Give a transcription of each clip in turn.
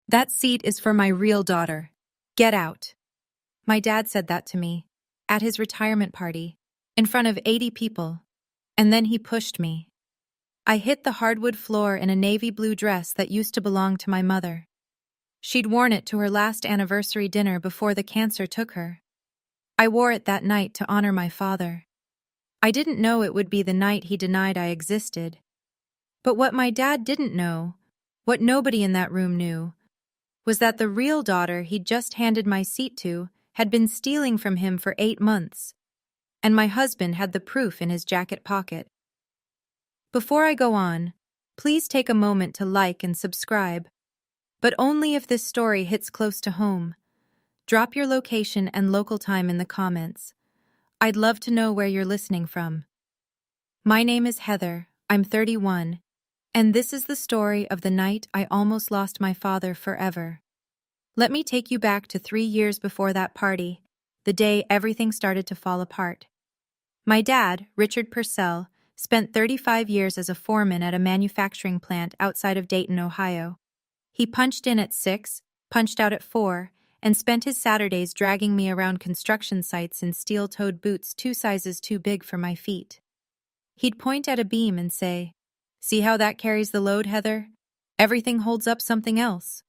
That seat is for my real daughter. Get out. My dad said that to me, at his retirement party, in front of 80 people, and then he pushed me. I hit the hardwood floor in a navy blue dress that used to belong to my mother. She'd worn it to her last anniversary dinner before the cancer took her. I wore it that night to honor my father. I didn't know it would be the night he denied I existed. But what my dad didn't know, what nobody in that room knew, was that the real daughter he'd just handed my seat to had been stealing from him for 8 months, and my husband had the proof in his jacket pocket. Before I go on, please take a moment to like and subscribe, but only if this story hits close to home. Drop your location and local time in the comments. I'd love to know where you're listening from. My name is Heather, I'm 31, and this is the story of the night I almost lost my father forever. Let me take you back to 3 years before that party, the day everything started to fall apart. My dad, Richard Purcell, spent 35 years as a foreman at a manufacturing plant outside of Dayton, Ohio. He punched in at 6, punched out at 4, and spent his Saturdays dragging me around construction sites in steel-toed boots 2 sizes too big for my feet. He'd point at a beam and say, "See how that carries the load, Heather? Everything holds up something else."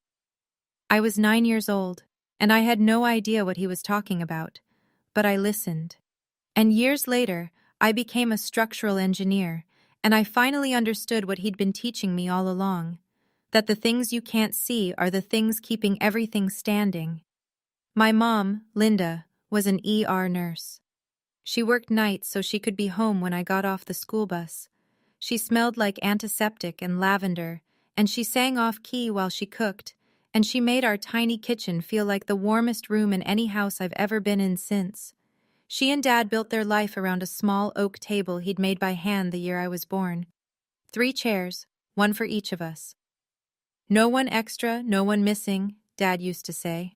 I was 9 years old, and I had no idea what he was talking about, but I listened. And years later, I became a structural engineer, and I finally understood what he'd been teaching me all along, that the things you can't see are the things keeping everything standing. My mom, Linda, was an ER nurse. She worked nights so she could be home when I got off the school bus. She smelled like antiseptic and lavender, and she sang off-key while she cooked, and she made our tiny kitchen feel like the warmest room in any house I've ever been in since. She and Dad built their life around a small oak table he'd made by hand the year I was born. 3 chairs, 1 for each of us. No one extra, no one missing, Dad used to say.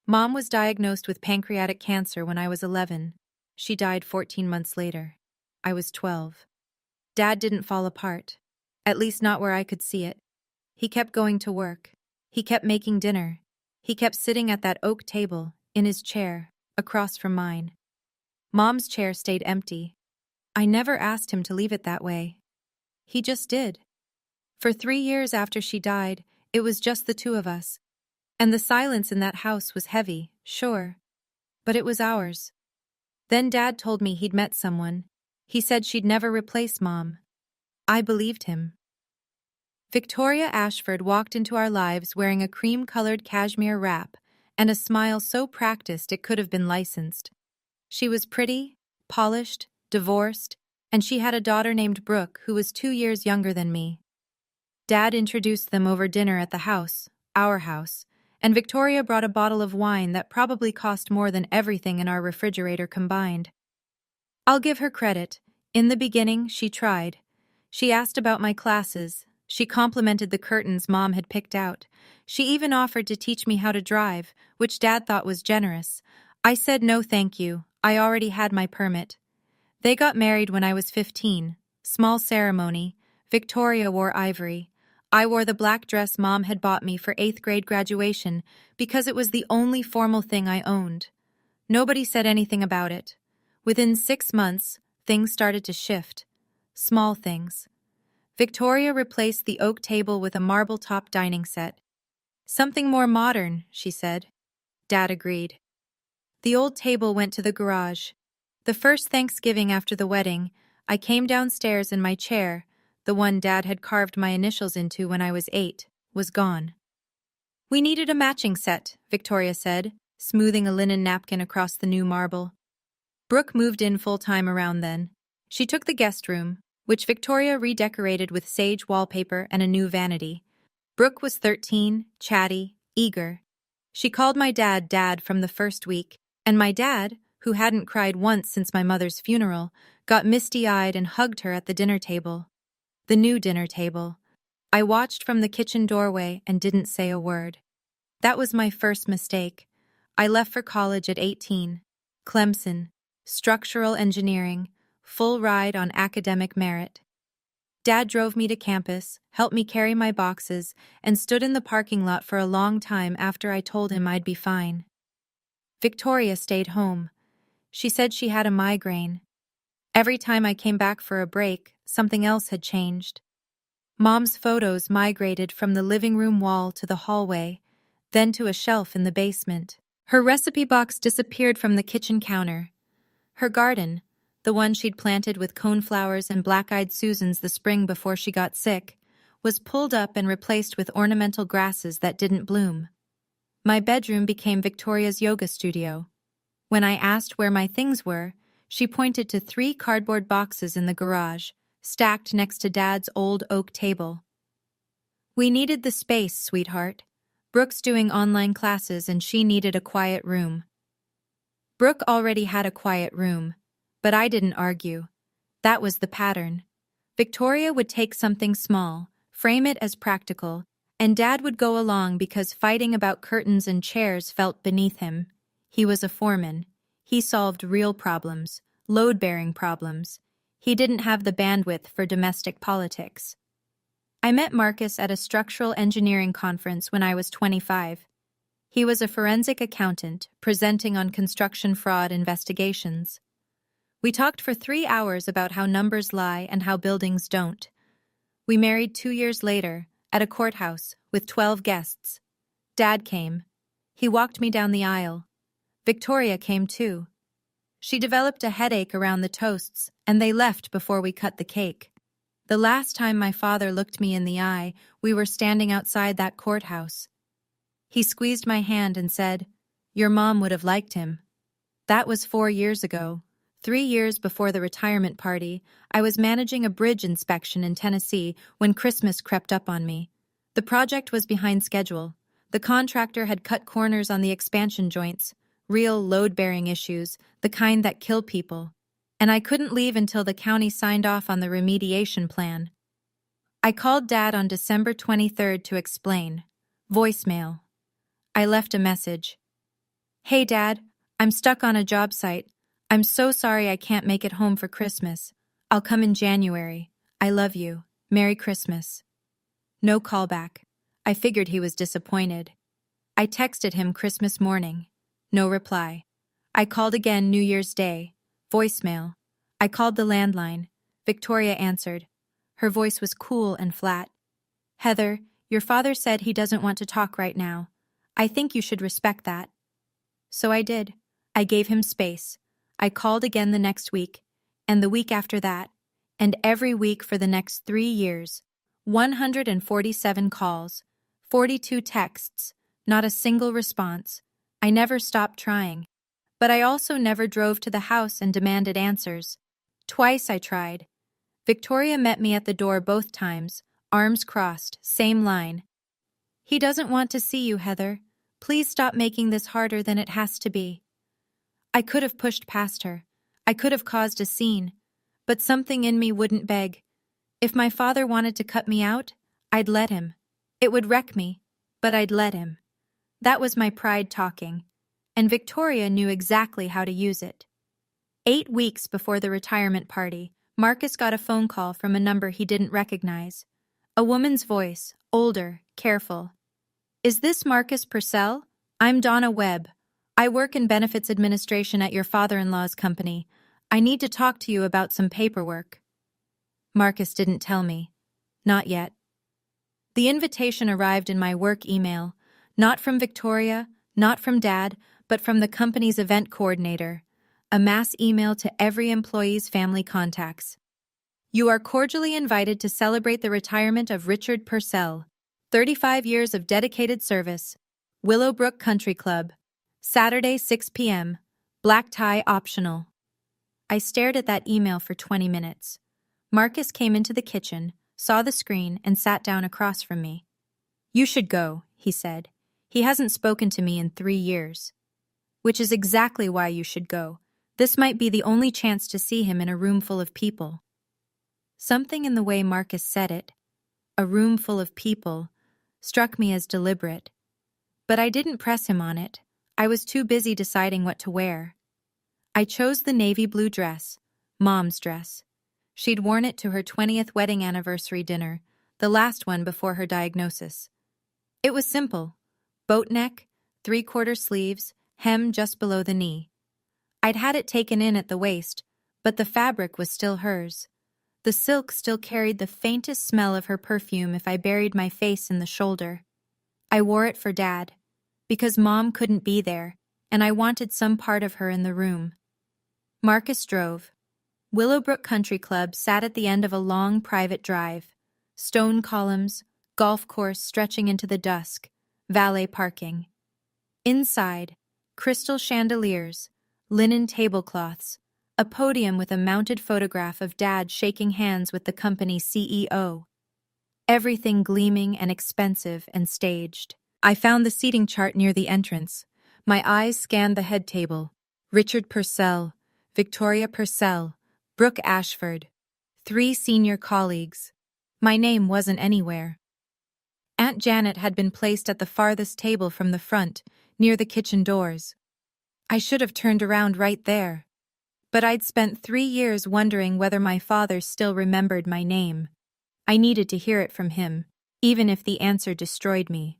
Mom was diagnosed with pancreatic cancer when I was 11. She died 14 months later. I was 12. Dad didn't fall apart, at least not where I could see it. He kept going to work. He kept making dinner. He kept sitting at that oak table, in his chair, across from mine. Mom's chair stayed empty. I never asked him to leave it that way. He just did. For 3 years after she died, it was just the 2 of us. And the silence in that house was heavy, sure. But it was ours. Then Dad told me he'd met someone. He said she'd never replace Mom. I believed him. Victoria Ashford walked into our lives wearing a cream-colored cashmere wrap and a smile so practiced it could have been licensed. She was pretty, polished, divorced, and she had a daughter named Brooke who was 2 years younger than me. Dad introduced them over dinner at the house, our house, and Victoria brought a bottle of wine that probably cost more than everything in our refrigerator combined. I'll give her credit. In the beginning, she tried. She asked about my classes. She complimented the curtains Mom had picked out. She even offered to teach me how to drive, which Dad thought was generous. I said no thank you. I already had my permit. They got married when I was 15. Small ceremony. Victoria wore ivory. I wore the black dress Mom had bought me for 8th grade graduation because it was the only formal thing I owned. Nobody said anything about it. Within 6 months, things started to shift. Small things. Victoria replaced the oak table with a marble-top dining set. "Something more modern," she said. Dad agreed. The old table went to the garage. The first Thanksgiving after the wedding, I came downstairs and my chair, the one Dad had carved my initials into when I was 8, was gone. "We needed a matching set," Victoria said, smoothing a linen napkin across the new marble. Brooke moved in full-time around then. She took the guest room, which Victoria redecorated with sage wallpaper and a new vanity. Brooke was 13, chatty, eager. She called my dad Dad from the first week, and my dad, who hadn't cried once since my mother's funeral, got misty-eyed and hugged her at the dinner table. The new dinner table. I watched from the kitchen doorway and didn't say a word. That was my first mistake. I left for college at 18. Clemson. Structural engineering. Full ride on academic merit. Dad drove me to campus, helped me carry my boxes, and stood in the parking lot for a long time after I told him I'd be fine. Victoria stayed home. She said she had a migraine. Every time I came back for a break, something else had changed. Mom's photos migrated from the living room wall to the hallway, then to a shelf in the basement. Her recipe box disappeared from the kitchen counter. Her garden, the one she'd planted with coneflowers and black-eyed Susans the spring before she got sick, was pulled up and replaced with ornamental grasses that didn't bloom. My bedroom became Victoria's yoga studio. When I asked where my things were, she pointed to 3 cardboard boxes in the garage, stacked next to Dad's old oak table. We needed the space, sweetheart. Brooke's doing online classes and she needed a quiet room. Brooke already had a quiet room, but I didn't argue. That was the pattern. Victoria would take something small, frame it as practical, and Dad would go along because fighting about curtains and chairs felt beneath him. He was a foreman. He solved real problems, load-bearing problems. He didn't have the bandwidth for domestic politics. I met Marcus at a structural engineering conference when I was 25. He was a forensic accountant presenting on construction fraud investigations. We talked for 3 hours about how numbers lie and how buildings don't. We married 2 years later, at a courthouse, with 12 guests. Dad came. He walked me down the aisle. Victoria came too. She developed a headache around the toasts, and they left before we cut the cake. The last time my father looked me in the eye, we were standing outside that courthouse. He squeezed my hand and said, "Your mom would have liked him." That was 4 years ago. 3 years before the retirement party, I was managing a bridge inspection in Tennessee when Christmas crept up on me. The project was behind schedule. The contractor had cut corners on the expansion joints, real load-bearing issues, the kind that kill people. And I couldn't leave until the county signed off on the remediation plan. I called Dad on December 23rd to explain. Voicemail. I left a message. "Hey Dad, I'm stuck on a job site. I'm so sorry I can't make it home for Christmas. I'll come in January. I love you. Merry Christmas." No callback. I figured he was disappointed. I texted him Christmas morning. No reply. I called again New Year's Day. Voicemail. I called the landline. Victoria answered. Her voice was cool and flat. "Heather, your father said he doesn't want to talk right now. I think you should respect that." So I did. I gave him space. I called again the next week, and the week after that, and every week for the next 3 years. 147 calls, 42 texts, not a single response. I never stopped trying. But I also never drove to the house and demanded answers. Twice I tried. Victoria met me at the door both times, arms crossed, same line. "He doesn't want to see you, Heather. Please stop making this harder than it has to be." I could have pushed past her. I could have caused a scene. But something in me wouldn't beg. If my father wanted to cut me out, I'd let him. It would wreck me, but I'd let him. That was my pride talking. And Victoria knew exactly how to use it. 8 weeks before the retirement party, Marcus got a phone call from a number he didn't recognize. A woman's voice, older, careful. "Is this Marcus Purcell? I'm Donna Webb. I work in benefits administration at your father-in-law's company. I need to talk to you about some paperwork." Marcus didn't tell me. Not yet. The invitation arrived in my work email, not from Victoria, not from Dad, but from the company's event coordinator, a mass email to every employee's family contacts. "You are cordially invited to celebrate the retirement of Richard Purcell, 35 years of dedicated service, Willowbrook Country Club, Saturday 6 p.m., black tie optional." I stared at that email for 20 minutes. Marcus came into the kitchen, saw the screen, and sat down across from me. "You should go," he said. "He hasn't spoken to me in 3 years." "Which is exactly why you should go. This might be the only chance to see him in a room full of people." Something in the way Marcus said it, a room full of people, struck me as deliberate. But I didn't press him on it. I was too busy deciding what to wear. I chose the navy blue dress, Mom's dress. She'd worn it to her 20th wedding anniversary dinner, the last one before her diagnosis. It was simple. Boat neck, three-quarter sleeves, hem just below the knee. I'd had it taken in at the waist, but the fabric was still hers. The silk still carried the faintest smell of her perfume if I buried my face in the shoulder. I wore it for Dad, because Mom couldn't be there, and I wanted some part of her in the room. Marcus drove. Willowbrook Country Club sat at the end of a long private drive. Stone columns, golf course stretching into the dusk, valet parking. Inside, crystal chandeliers, linen tablecloths, a podium with a mounted photograph of Dad shaking hands with the company's CEO. Everything gleaming and expensive and staged. I found the seating chart near the entrance. My eyes scanned the head table. Richard Purcell, Victoria Purcell, Brooke Ashford. 3 senior colleagues. My name wasn't anywhere. Aunt Janet had been placed at the farthest table from the front, near the kitchen doors. I should have turned around right there. But I'd spent 3 years wondering whether my father still remembered my name. I needed to hear it from him, even if the answer destroyed me.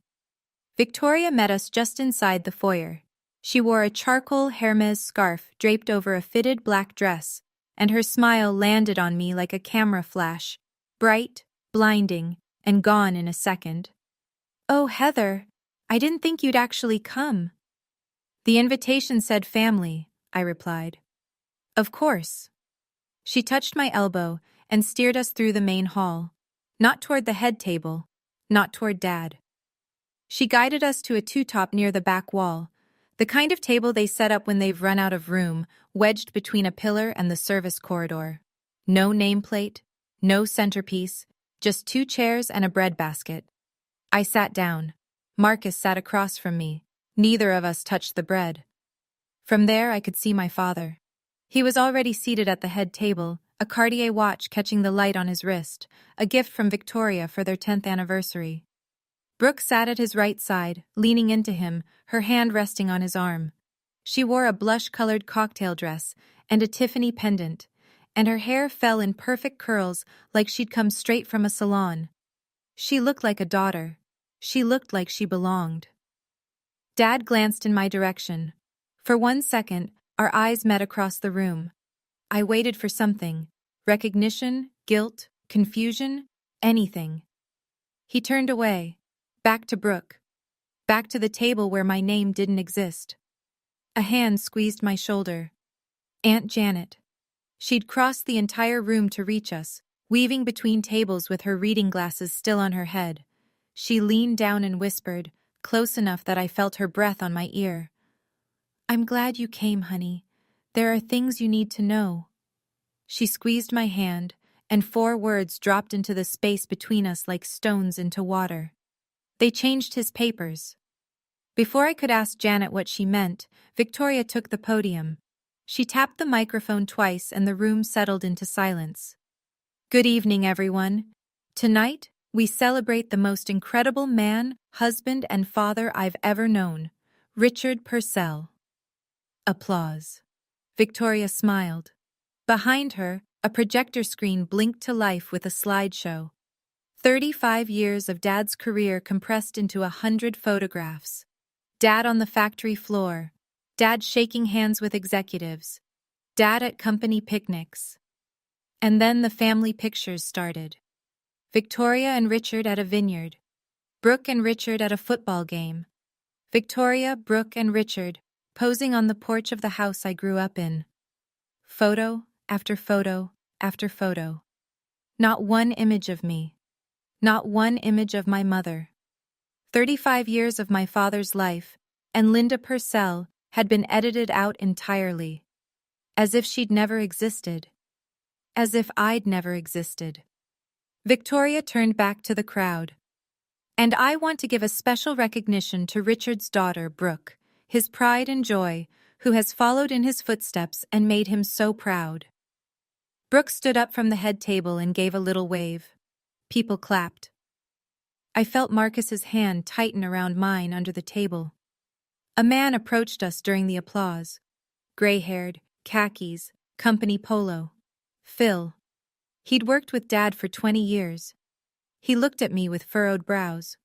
Victoria met us just inside the foyer. She wore a charcoal Hermes scarf draped over a fitted black dress, and her smile landed on me like a camera flash, bright, blinding, and gone in a second. "Oh, Heather, I didn't think you'd actually come." "The invitation said family," I replied. "Of course." She touched my elbow and steered us through the main hall, not toward the head table, not toward Dad. She guided us to a two-top near the back wall, the kind of table they set up when they've run out of room, wedged between a pillar and the service corridor. No nameplate, no centerpiece, just 2 chairs and a breadbasket. I sat down. Marcus sat across from me. Neither of us touched the bread. From there I could see my father. He was already seated at the head table, a Cartier watch catching the light on his wrist, a gift from Victoria for their 10th anniversary. Brooke sat at his right side, leaning into him, her hand resting on his arm. She wore a blush-colored cocktail dress and a Tiffany pendant, and her hair fell in perfect curls like she'd come straight from a salon. She looked like a daughter. She looked like she belonged. Dad glanced in my direction. For 1 second, our eyes met across the room. I waited for something. Recognition, guilt, confusion, anything. He turned away. Back to Brooke. Back to the table where my name didn't exist. A hand squeezed my shoulder. Aunt Janet. She'd crossed the entire room to reach us, weaving between tables with her reading glasses still on her head. She leaned down and whispered, close enough that I felt her breath on my ear. "I'm glad you came, honey. There are things you need to know." She squeezed my hand, and 4 words dropped into the space between us like stones into water. They changed his papers. Before I could ask Janet what she meant, Victoria took the podium. She tapped the microphone twice and the room settled into silence. "Good evening, everyone. Tonight, we celebrate the most incredible man, husband, and father I've ever known, Richard Purcell." Applause. Victoria smiled. Behind her, a projector screen blinked to life with a slideshow. 35 years of Dad's career compressed into 100 photographs. Dad on the factory floor. Dad shaking hands with executives. Dad at company picnics. And then the family pictures started. Victoria and Richard at a vineyard. Brooke and Richard at a football game. Victoria, Brooke, and Richard posing on the porch of the house I grew up in. Photo after photo after photo. Not one image of me. Not one image of my mother. 35 years of my father's life, and Linda Purcell had been edited out entirely. As if she'd never existed. As if I'd never existed. Victoria turned back to the crowd. "And I want to give a special recognition to Richard's daughter, Brooke, his pride and joy, who has followed in his footsteps and made him so proud." Brooke stood up from the head table and gave a little wave. People clapped. I felt Marcus's hand tighten around mine under the table. A man approached us during the applause. Gray-haired, khakis, company polo. Phil. He'd worked with Dad for 20 years. He looked at me with furrowed brows.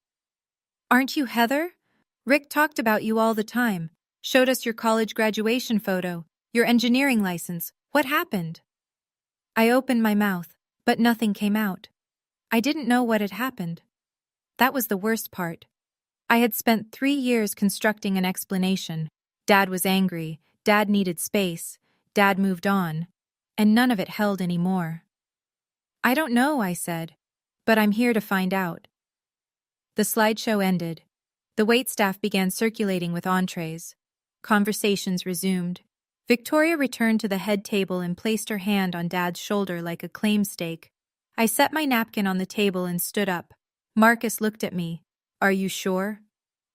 "Aren't you Heather? Rick talked about you all the time. Showed us your college graduation photo, your engineering license. What happened?" I opened my mouth, but nothing came out. I didn't know what had happened. That was the worst part. I had spent 3 years constructing an explanation. Dad was angry, Dad needed space, Dad moved on, and none of it held anymore. "I don't know," I said, "but I'm here to find out." The slideshow ended. The waitstaff began circulating with entrees. Conversations resumed. Victoria returned to the head table and placed her hand on Dad's shoulder like a claim stake. I set my napkin on the table and stood up. Marcus looked at me. "Are you sure?"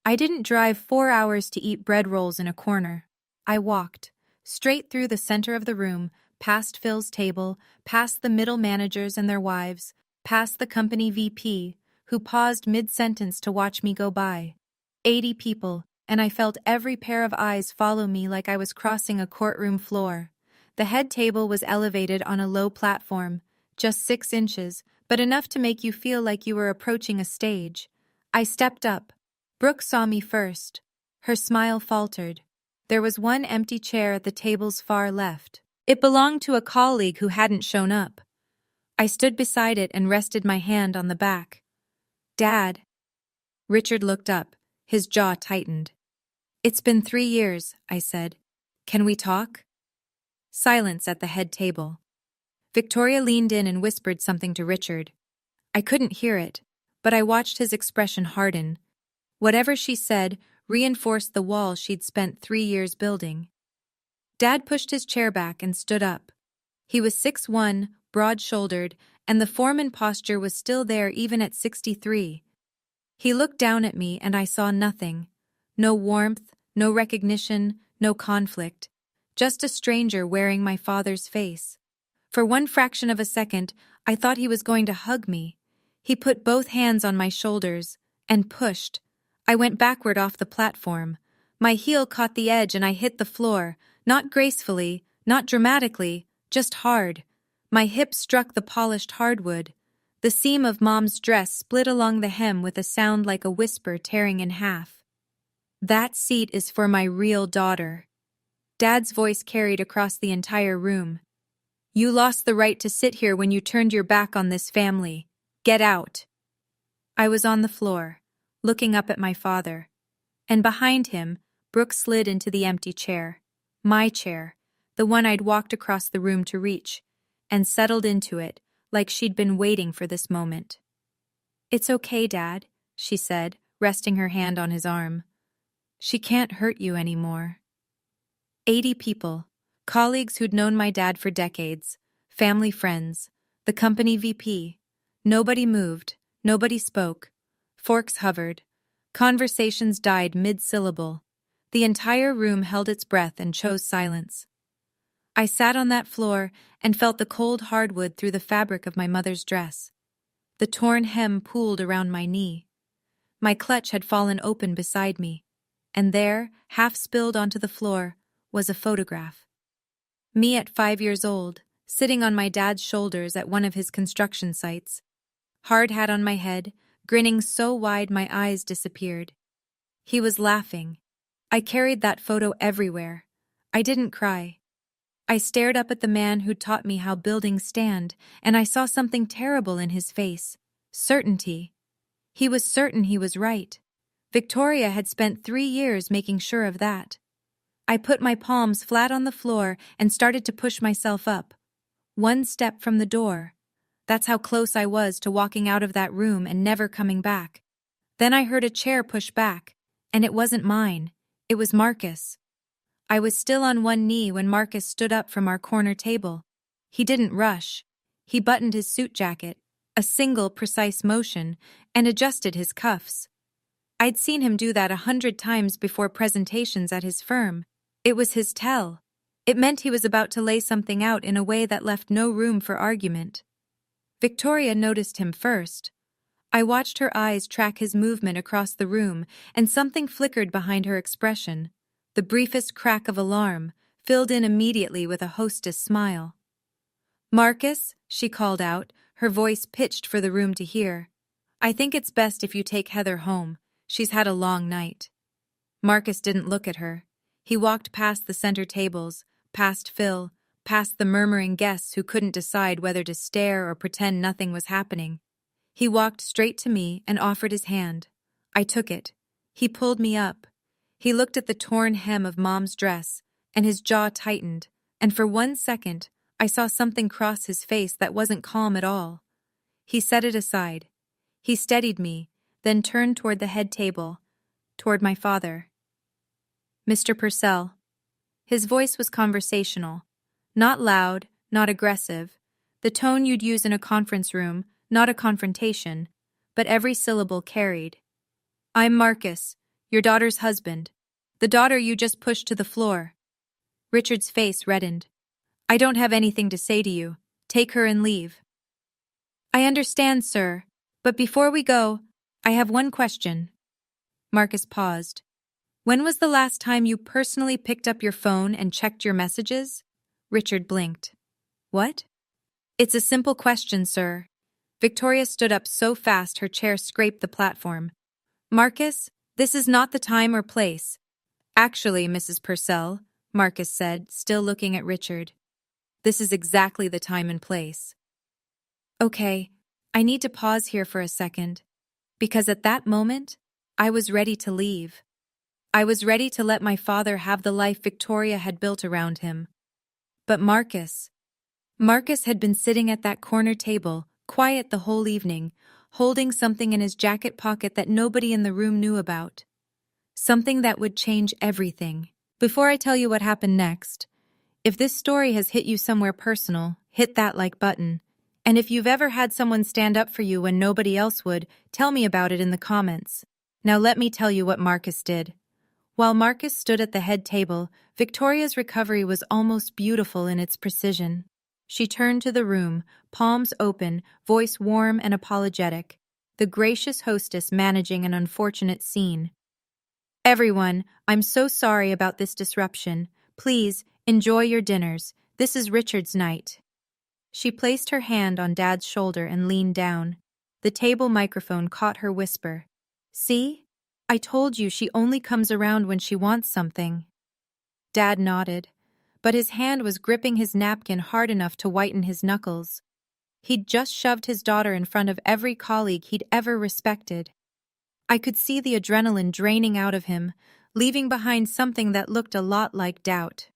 I didn't drive 4 hours to eat bread rolls in a corner. I walked, straight through the center of the room, past Phil's table, past the middle managers and their wives, past the company VP, who paused mid-sentence to watch me go by. 80 people, and I felt every pair of eyes follow me like I was crossing a courtroom floor. The head table was elevated on a low platform, just 6 inches, but enough to make you feel like you were approaching a stage. I stepped up. Brooke saw me first. Her smile faltered. There was one empty chair at the table's far left. It belonged to a colleague who hadn't shown up. I stood beside it and rested my hand on the back. "Dad." Richard looked up. His jaw tightened. "It's been 3 years," I said. "Can we talk?" Silence at the head table. Victoria leaned in and whispered something to Richard. I couldn't hear it, but I watched his expression harden. Whatever she said reinforced the wall she'd spent 3 years building. Dad pushed his chair back and stood up. He was 6'1", broad-shouldered, and the foreman posture was still there even at 63. He looked down at me and I saw nothing. No warmth, no recognition, no conflict. Just a stranger wearing my father's face. For one fraction of a second, I thought he was going to hug me. He put both hands on my shoulders and pushed. I went backward off the platform. My heel caught the edge and I hit the floor, not gracefully, not dramatically, just hard. My hip struck the polished hardwood. The seam of Mom's dress split along the hem with a sound like a whisper tearing in half. "That seat is for my real daughter." Dad's voice carried across the entire room. "You lost the right to sit here when you turned your back on this family. Get out." I was on the floor, looking up at my father. And behind him, Brooke slid into the empty chair. My chair, the one I'd walked across the room to reach, and settled into it like she'd been waiting for this moment. "It's okay, Dad," she said, resting her hand on his arm. "She can't hurt you anymore." 80 people, colleagues who'd known my dad for decades, family friends, the company VP. Nobody moved, nobody spoke. Forks hovered. Conversations died mid-syllable. The entire room held its breath and chose silence. I sat on that floor and felt the cold hardwood through the fabric of my mother's dress. The torn hem pooled around my knee. My clutch had fallen open beside me, and there, half spilled onto the floor, was a photograph. Me at 5 years old, sitting on my dad's shoulders at one of his construction sites. Hard hat on my head, grinning so wide my eyes disappeared. He was laughing. I carried that photo everywhere. I didn't cry. I stared up at the man who'd taught me how buildings stand, and I saw something terrible in his face. Certainty. He was certain he was right. Victoria had spent 3 years making sure of that. I put my palms flat on the floor and started to push myself up. 1 step from the door. That's how close I was to walking out of that room and never coming back. Then I heard a chair push back, and it wasn't mine. It was Marcus. I was still on one knee when Marcus stood up from our corner table. He didn't rush. He buttoned his suit jacket, a single precise motion, and adjusted his cuffs. I'd seen him do that 100 times before presentations at his firm. It was his tell. It meant he was about to lay something out in a way that left no room for argument. Victoria noticed him first. I watched her eyes track his movement across the room, and something flickered behind her expression. The briefest crack of alarm, filled in immediately with a hostess smile. "Marcus," she called out, her voice pitched for the room to hear. "I think it's best if you take Heather home. She's had a long night." Marcus didn't look at her. He walked past the center tables, past Phil, past the murmuring guests who couldn't decide whether to stare or pretend nothing was happening. He walked straight to me and offered his hand. I took it. He pulled me up. He looked at the torn hem of Mom's dress, and his jaw tightened, and for 1 second, I saw something cross his face that wasn't calm at all. He set it aside. He steadied me, then turned toward the head table, toward my father. "Mr. Purcell." His voice was conversational. Not loud, not aggressive. The tone you'd use in a conference room, not a confrontation, but every syllable carried. "I'm Marcus, your daughter's husband. The daughter you just pushed to the floor." Richard's face reddened. "I don't have anything to say to you. Take her and leave." "I understand, sir. But before we go, I have one question." Marcus paused. "When was the last time you personally picked up your phone and checked your messages?" Richard blinked. "What?" "It's a simple question, sir." Victoria stood up so fast her chair scraped the platform. "Marcus, this is not the time or place." "Actually, Mrs. Purcell," Marcus said, still looking at Richard, "this is exactly the time and place." "Okay, I need to pause here for a second, because at that moment, I was ready to leave. I was ready to let my father have the life Victoria had built around him. But Marcus had been sitting at that corner table, quiet the whole evening, holding something in his jacket pocket that nobody in the room knew about. Something that would change everything. Before I tell you what happened next, if this story has hit you somewhere personal, hit that like button. And if you've ever had someone stand up for you when nobody else would, tell me about it in the comments. Now let me tell you what Marcus did. While Marcus stood at the head table, Victoria's recovery was almost beautiful in its precision. She turned to the room, palms open, voice warm and apologetic, the gracious hostess managing an unfortunate scene. "Everyone, I'm so sorry about this disruption. Please, enjoy your dinners. This is Richard's night." She placed her hand on Dad's shoulder and leaned down. The table microphone caught her whisper. "See? I told you she only comes around when she wants something." Dad nodded, but his hand was gripping his napkin hard enough to whiten his knuckles. He'd just shoved his daughter in front of every colleague he'd ever respected. I could see the adrenaline draining out of him, leaving behind something that looked a lot like doubt.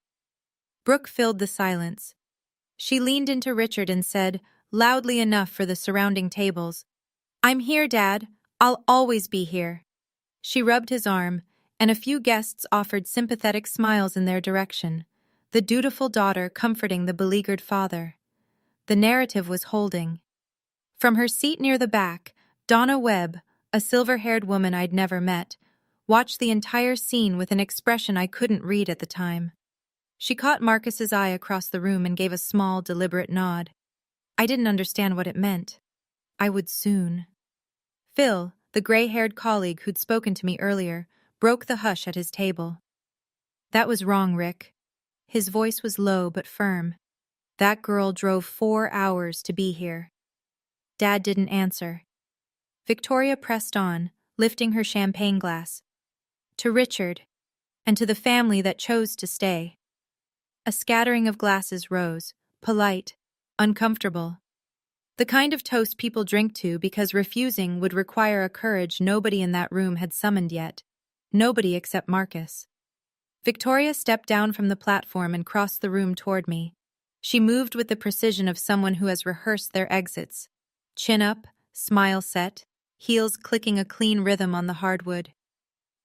Brooke filled the silence. She leaned into Richard and said, loudly enough for the surrounding tables, "I'm here, Dad. I'll always be here." She rubbed his arm, and a few guests offered sympathetic smiles in their direction, the dutiful daughter comforting the beleaguered father. The narrative was holding. From her seat near the back, Donna Webb, a silver-haired woman I'd never met, watched the entire scene with an expression I couldn't read at the time. She caught Marcus's eye across the room and gave a small, deliberate nod. I didn't understand what it meant. I would soon. Phil, the gray-haired colleague who'd spoken to me earlier, broke the hush at his table. "That was wrong, Rick." His voice was low but firm. "That girl drove 4 hours to be here." Dad didn't answer. Victoria pressed on, lifting her champagne glass. "To Richard, and to the family that chose to stay." A scattering of glasses rose, polite, uncomfortable. The kind of toast people drink to because refusing would require a courage nobody in that room had summoned yet. Nobody except Marcus. Victoria stepped down from the platform and crossed the room toward me. She moved with the precision of someone who has rehearsed their exits. Chin up, smile set, heels clicking a clean rhythm on the hardwood.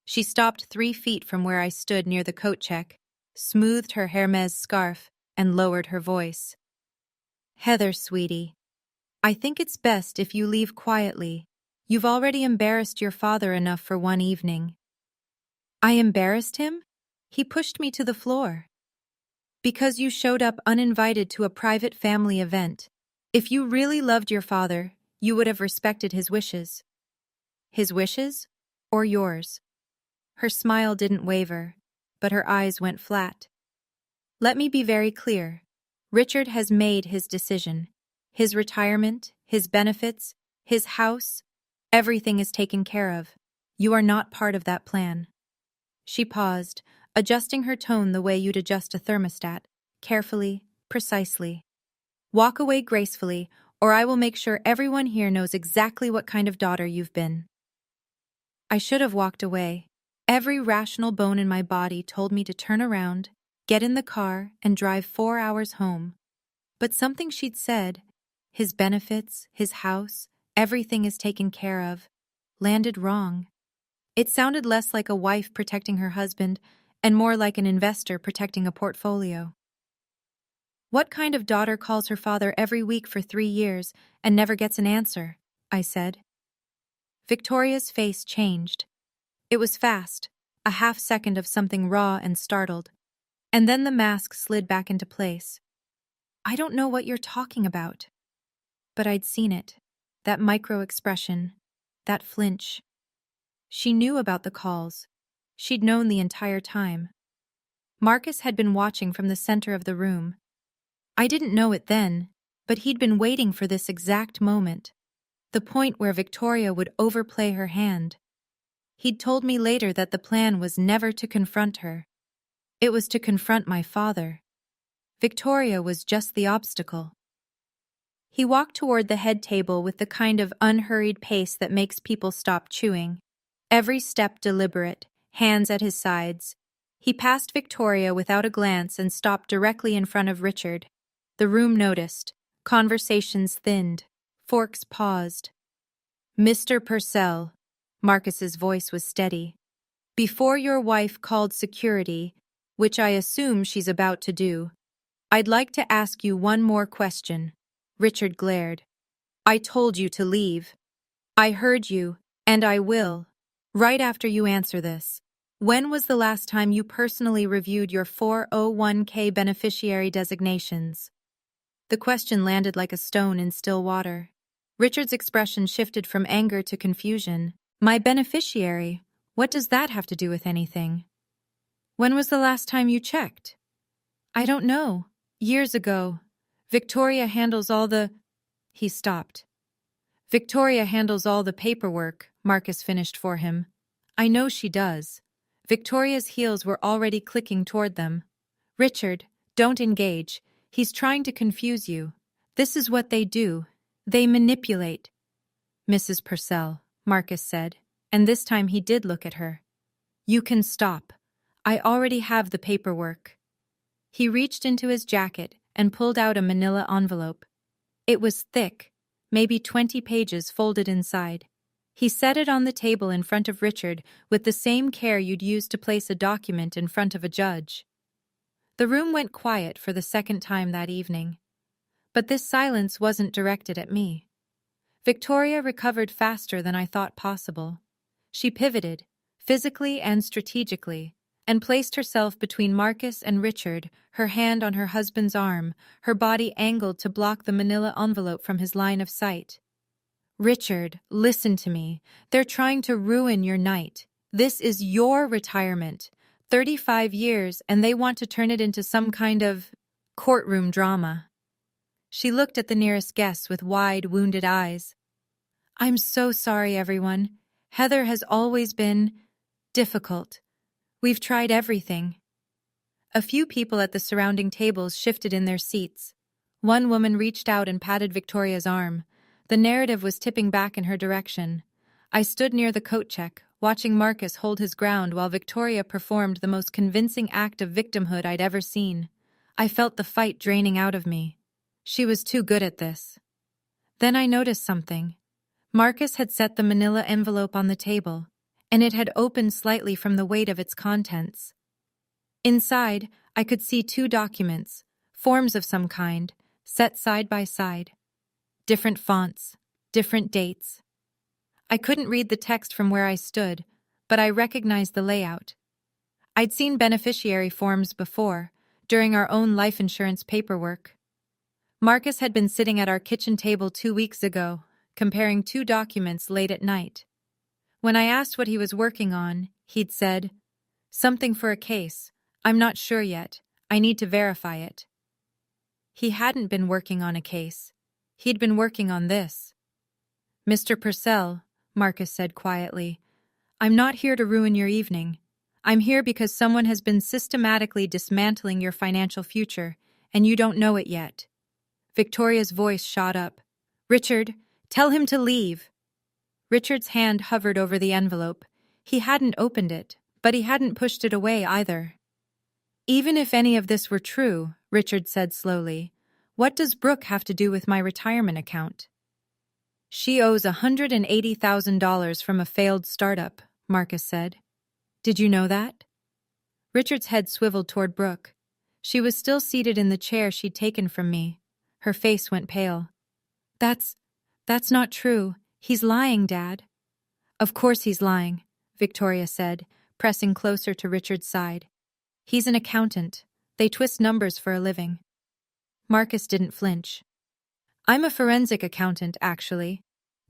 She stopped 3 feet from where I stood near the coat check, smoothed her Hermes scarf, and lowered her voice. "Heather, sweetie, I think it's best if you leave quietly. You've already embarrassed your father enough for one evening." "I embarrassed him?" He pushed me to the floor. "Because you showed up uninvited to a private family event. If you really loved your father, you would have respected his wishes." "His wishes? Or yours?" Her smile didn't waver, but her eyes went flat. "Let me be very clear. Richard has made his decision. His retirement, his benefits, his house, everything is taken care of. You are not part of that plan. She paused, adjusting her tone the way you'd adjust a thermostat, carefully, precisely. Walk away gracefully, or I will make sure everyone here knows exactly what kind of daughter you've been. I should have walked away. Every rational bone in my body told me to turn around, get in the car, and drive 4 hours home. But something she'd said, his benefits, his house, everything is taken care of, landed wrong. It sounded less like a wife protecting her husband and more like an investor protecting a portfolio. What kind of daughter calls her father every week for 3 years and never gets an answer? I said. Victoria's face changed. It was fast, a half-second of something raw and startled, and then the mask slid back into place. I don't know what you're talking about. But I'd seen it. That micro-expression. That flinch. She knew about the calls. She'd known the entire time. Marcus had been watching from the center of the room. I didn't know it then, but he'd been waiting for this exact moment. The point where Victoria would overplay her hand. He'd told me later that the plan was never to confront her. It was to confront my father. Victoria was just the obstacle. He walked toward the head table with the kind of unhurried pace that makes people stop chewing. Every step deliberate, hands at his sides. He passed Victoria without a glance and stopped directly in front of Richard. The room noticed. Conversations thinned. Forks paused. Mr. Purcell. Marcus's voice was steady. Before your wife called security, which I assume she's about to do, I'd like to ask you one more question. Richard glared. I told you to leave. I heard you, and I will. Right after you answer this, when was the last time you personally reviewed your 401k beneficiary designations? The question landed like a stone in still water. Richard's expression shifted from anger to confusion. My beneficiary? What does that have to do with anything? When was the last time you checked? I don't know. Years ago. Victoria handles all the... He stopped. Victoria handles all the paperwork, Marcus finished for him. I know she does. Victoria's heels were already clicking toward them. Richard, don't engage. He's trying to confuse you. This is what they do. They manipulate. Mrs. Purcell, Marcus said, and this time he did look at her. You can stop. I already have the paperwork. He reached into his jacket and pulled out a manila envelope. It was thick, maybe 20 pages folded inside. He set it on the table in front of Richard with the same care you'd use to place a document in front of a judge. The room went quiet for the second time that evening. But this silence wasn't directed at me. Victoria recovered faster than I thought possible. She pivoted, physically and strategically, and placed herself between Marcus and Richard, her hand on her husband's arm, her body angled to block the manila envelope from his line of sight. Richard, listen to me. They're trying to ruin your night. This is your retirement. 35 years, and they want to turn it into some kind of courtroom drama. She looked at the nearest guests with wide, wounded eyes. I'm so sorry, everyone. Heather has always been difficult. We've tried everything. A few people at the surrounding tables shifted in their seats. One woman reached out and patted Victoria's arm. The narrative was tipping back in her direction. I stood near the coat check, watching Marcus hold his ground while Victoria performed the most convincing act of victimhood I'd ever seen. I felt the fight draining out of me. She was too good at this. Then I noticed something. Marcus had set the manila envelope on the table, and it had opened slightly from the weight of its contents. Inside, I could see 2 documents, forms of some kind, set side by side. Different fonts, different dates. I couldn't read the text from where I stood, but I recognized the layout. I'd seen beneficiary forms before, during our own life insurance paperwork. Marcus had been sitting at our kitchen table 2 weeks ago, comparing 2 documents late at night. When I asked what he was working on, he'd said, "Something for a case. I'm not sure yet. I need to verify it." He hadn't been working on a case. He'd been working on this. Mr. Purcell, Marcus said quietly, I'm not here to ruin your evening. I'm here because someone has been systematically dismantling your financial future, and you don't know it yet. Victoria's voice shot up. Richard, tell him to leave. Richard's hand hovered over the envelope. He hadn't opened it, but he hadn't pushed it away either. Even if any of this were true, Richard said slowly, what does Brooke have to do with my retirement account? She owes $180,000 from a failed startup, Marcus said. Did you know that? Richard's head swiveled toward Brooke. She was still seated in the chair she'd taken from me. Her face went pale. That's not true. He's lying, Dad. Of course he's lying, Victoria said, pressing closer to Richard's side. He's an accountant. They twist numbers for a living. Marcus didn't flinch. I'm a forensic accountant, actually.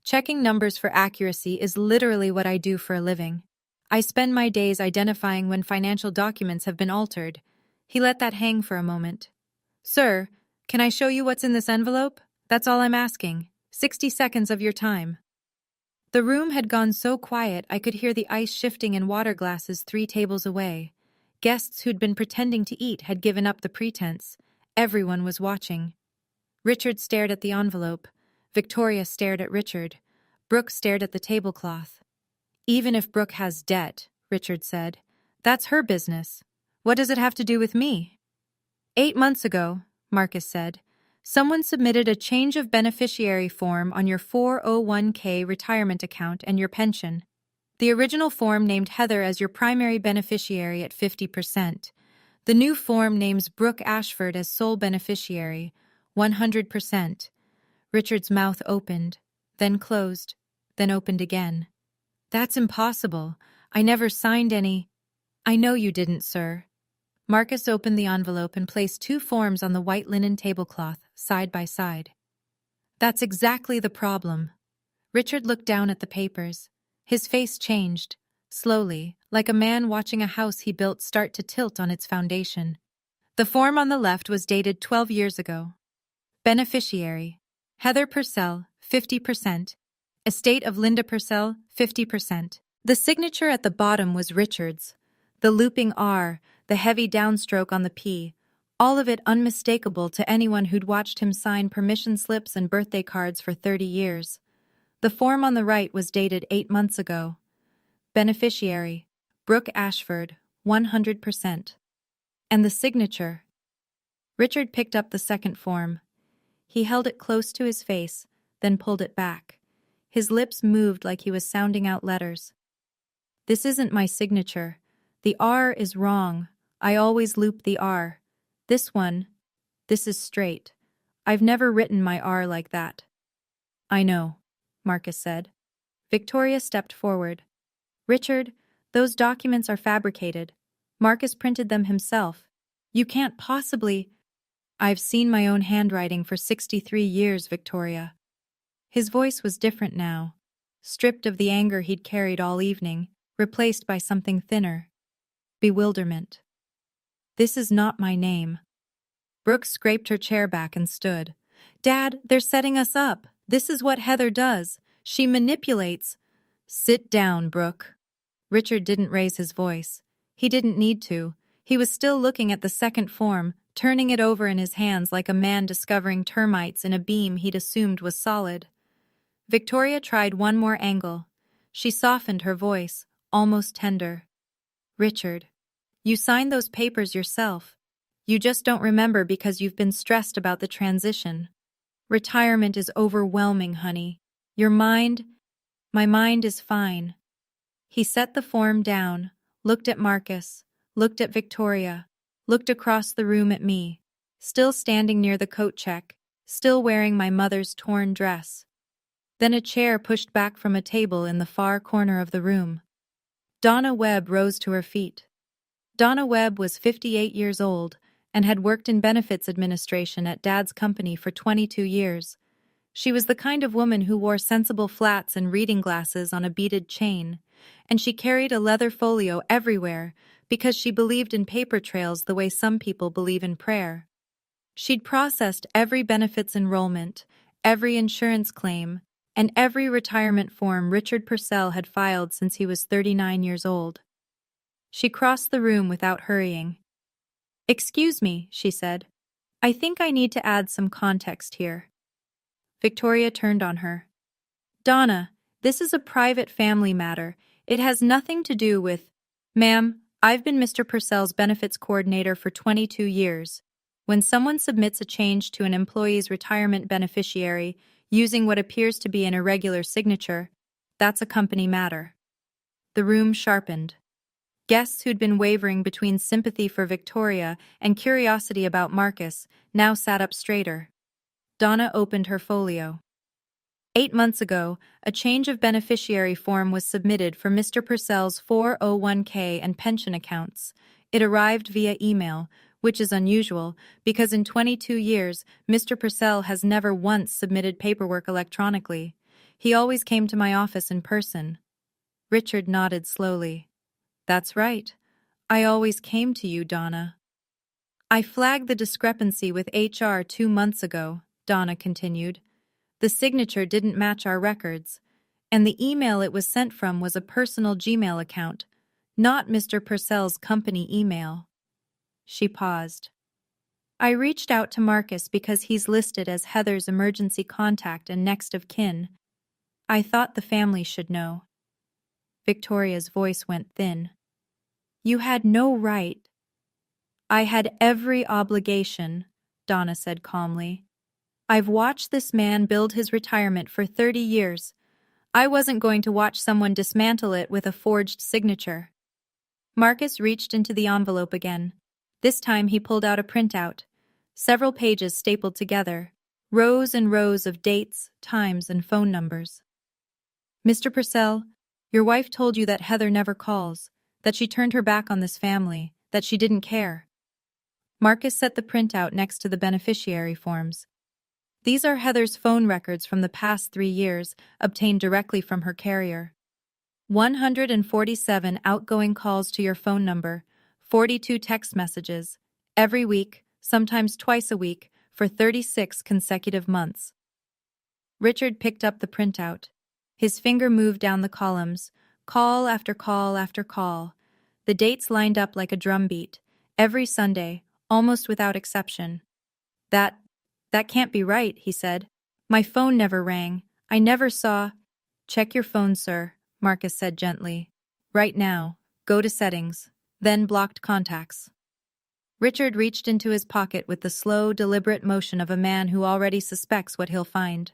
Checking numbers for accuracy is literally what I do for a living. I spend my days identifying when financial documents have been altered. He let that hang for a moment. Sir, can I show you what's in this envelope? That's all I'm asking. 60 seconds of your time. The room had gone so quiet I could hear the ice shifting in water glasses 3 tables away. Guests who'd been pretending to eat had given up the pretense. Everyone was watching. Richard stared at the envelope. Victoria stared at Richard. Brooke stared at the tablecloth. Even if Brooke has debt, Richard said, that's her business. What does it have to do with me? 8 months ago, Marcus said, someone submitted a change of beneficiary form on your 401k retirement account and your pension. The original form named Heather as your primary beneficiary at 50%. The new form names Brooke Ashford as sole beneficiary, 100%. Richard's mouth opened, then closed, then opened again. That's impossible. I never signed any. I know you didn't, sir. Marcus opened the envelope and placed 2 forms on the white linen tablecloth, side by side. That's exactly the problem. Richard looked down at the papers. His face changed, slowly, like a man watching a house he built start to tilt on its foundation. The form on the left was dated 12 years ago. Beneficiary: Heather Purcell, 50%. Estate of Linda Purcell, 50%. The signature at the bottom was Richard's. The looping R, the heavy downstroke on the P, all of it unmistakable to anyone who'd watched him sign permission slips and birthday cards for 30 years. The form on the right was dated 8 months ago. Beneficiary: Brooke Ashford, 100%. And the signature. Richard picked up the second form. He held it close to his face, then pulled it back. His lips moved like he was sounding out letters. This isn't my signature. The R is wrong. I always loop the R. This is straight. I've never written my R like that. I know, Marcus said. Victoria stepped forward. Richard, those documents are fabricated. Marcus printed them himself. You can't possibly... I've seen my own handwriting for 63 years, Victoria. His voice was different now, stripped of the anger he'd carried all evening, replaced by something thinner. Bewilderment. This is not my name. Brooke scraped her chair back and stood. Dad, they're setting us up. This is what Heather does. She manipulates. Sit down, Brooke. Richard didn't raise his voice. He didn't need to. He was still looking at the second form, turning it over in his hands like a man discovering termites in a beam he'd assumed was solid. Victoria tried one more angle. She softened her voice, almost tender. Richard, you signed those papers yourself. You just don't remember because you've been stressed about the transition. Retirement is overwhelming, honey. My mind is fine. He set the form down, looked at Marcus, looked at Victoria, looked across the room at me, still standing near the coat check, still wearing my mother's torn dress. Then a chair pushed back from a table in the far corner of the room. Donna Webb rose to her feet. Donna Webb was 58 years old and had worked in benefits administration at Dad's company for 22 years. She was the kind of woman who wore sensible flats and reading glasses on a beaded chain, and she carried a leather folio everywhere because she believed in paper trails the way some people believe in prayer. She'd processed every benefits enrollment, every insurance claim, and every retirement form Richard Purcell had filed since he was 39 years old. She crossed the room without hurrying. "Excuse me," she said. "I think I need to add some context here." Victoria turned on her. "Donna, this is a private family matter. It has nothing to do with—" "Ma'am, I've been Mr. Purcell's benefits coordinator for 22 years. When someone submits a change to an employee's retirement beneficiary using what appears to be an irregular signature, that's a company matter." The room sharpened. Guests who'd been wavering between sympathy for Victoria and curiosity about Marcus now sat up straighter. Donna opened her folio. 8 months ago, a change of beneficiary form was submitted for Mr. Purcell's 401k and pension accounts. It arrived via email, which is unusual because in 22 years, Mr. Purcell has never once submitted paperwork electronically. He always came to my office in person. Richard nodded slowly. "That's right. I always came to you, Donna." "I flagged the discrepancy with HR 2 months ago," Donna continued. "The signature didn't match our records, and the email it was sent from was a personal Gmail account, not Mr. Purcell's company email." She paused. "I reached out to Marcus because he's listed as Heather's emergency contact and next of kin. I thought the family should know." Victoria's voice went thin. "You had no right." "I had every obligation," Donna said calmly. "I've watched this man build his retirement for 30 years. I wasn't going to watch someone dismantle it with a forged signature." Marcus reached into the envelope again. This time he pulled out a printout. Several pages stapled together. Rows and rows of dates, times, and phone numbers. "Mr. Purcell, your wife told you that Heather never calls, that she turned her back on this family, that she didn't care." Marcus set the printout next to the beneficiary forms. "These are Heather's phone records from the past 3 years, obtained directly from her carrier. 147 outgoing calls to your phone number, 42 text messages, every week, sometimes twice a week, for 36 consecutive months." Richard picked up the printout. His finger moved down the columns, call after call after call. The dates lined up like a drumbeat, every Sunday, almost without exception. That can't be right," he said. "My phone never rang. I never saw—" "Check your phone, sir," Marcus said gently. "Right now. Go to settings. Then blocked contacts." Richard reached into his pocket with the slow, deliberate motion of a man who already suspects what he'll find.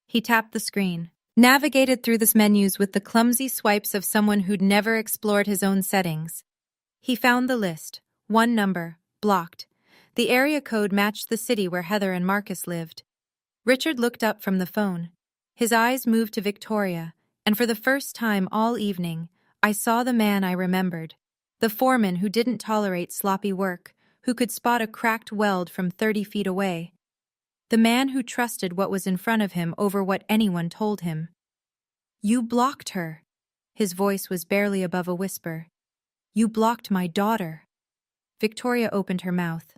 He tapped the screen, navigated through the menus with the clumsy swipes of someone who'd never explored his own settings. He found the list. One number, blocked. The area code matched the city where Heather and Marcus lived. Richard looked up from the phone. His eyes moved to Victoria, and for the first time all evening, I saw the man I remembered. The foreman who didn't tolerate sloppy work, who could spot a cracked weld from 30 feet away. The man who trusted what was in front of him over what anyone told him. "You blocked her." His voice was barely above a whisper. "You blocked my daughter." Victoria opened her mouth.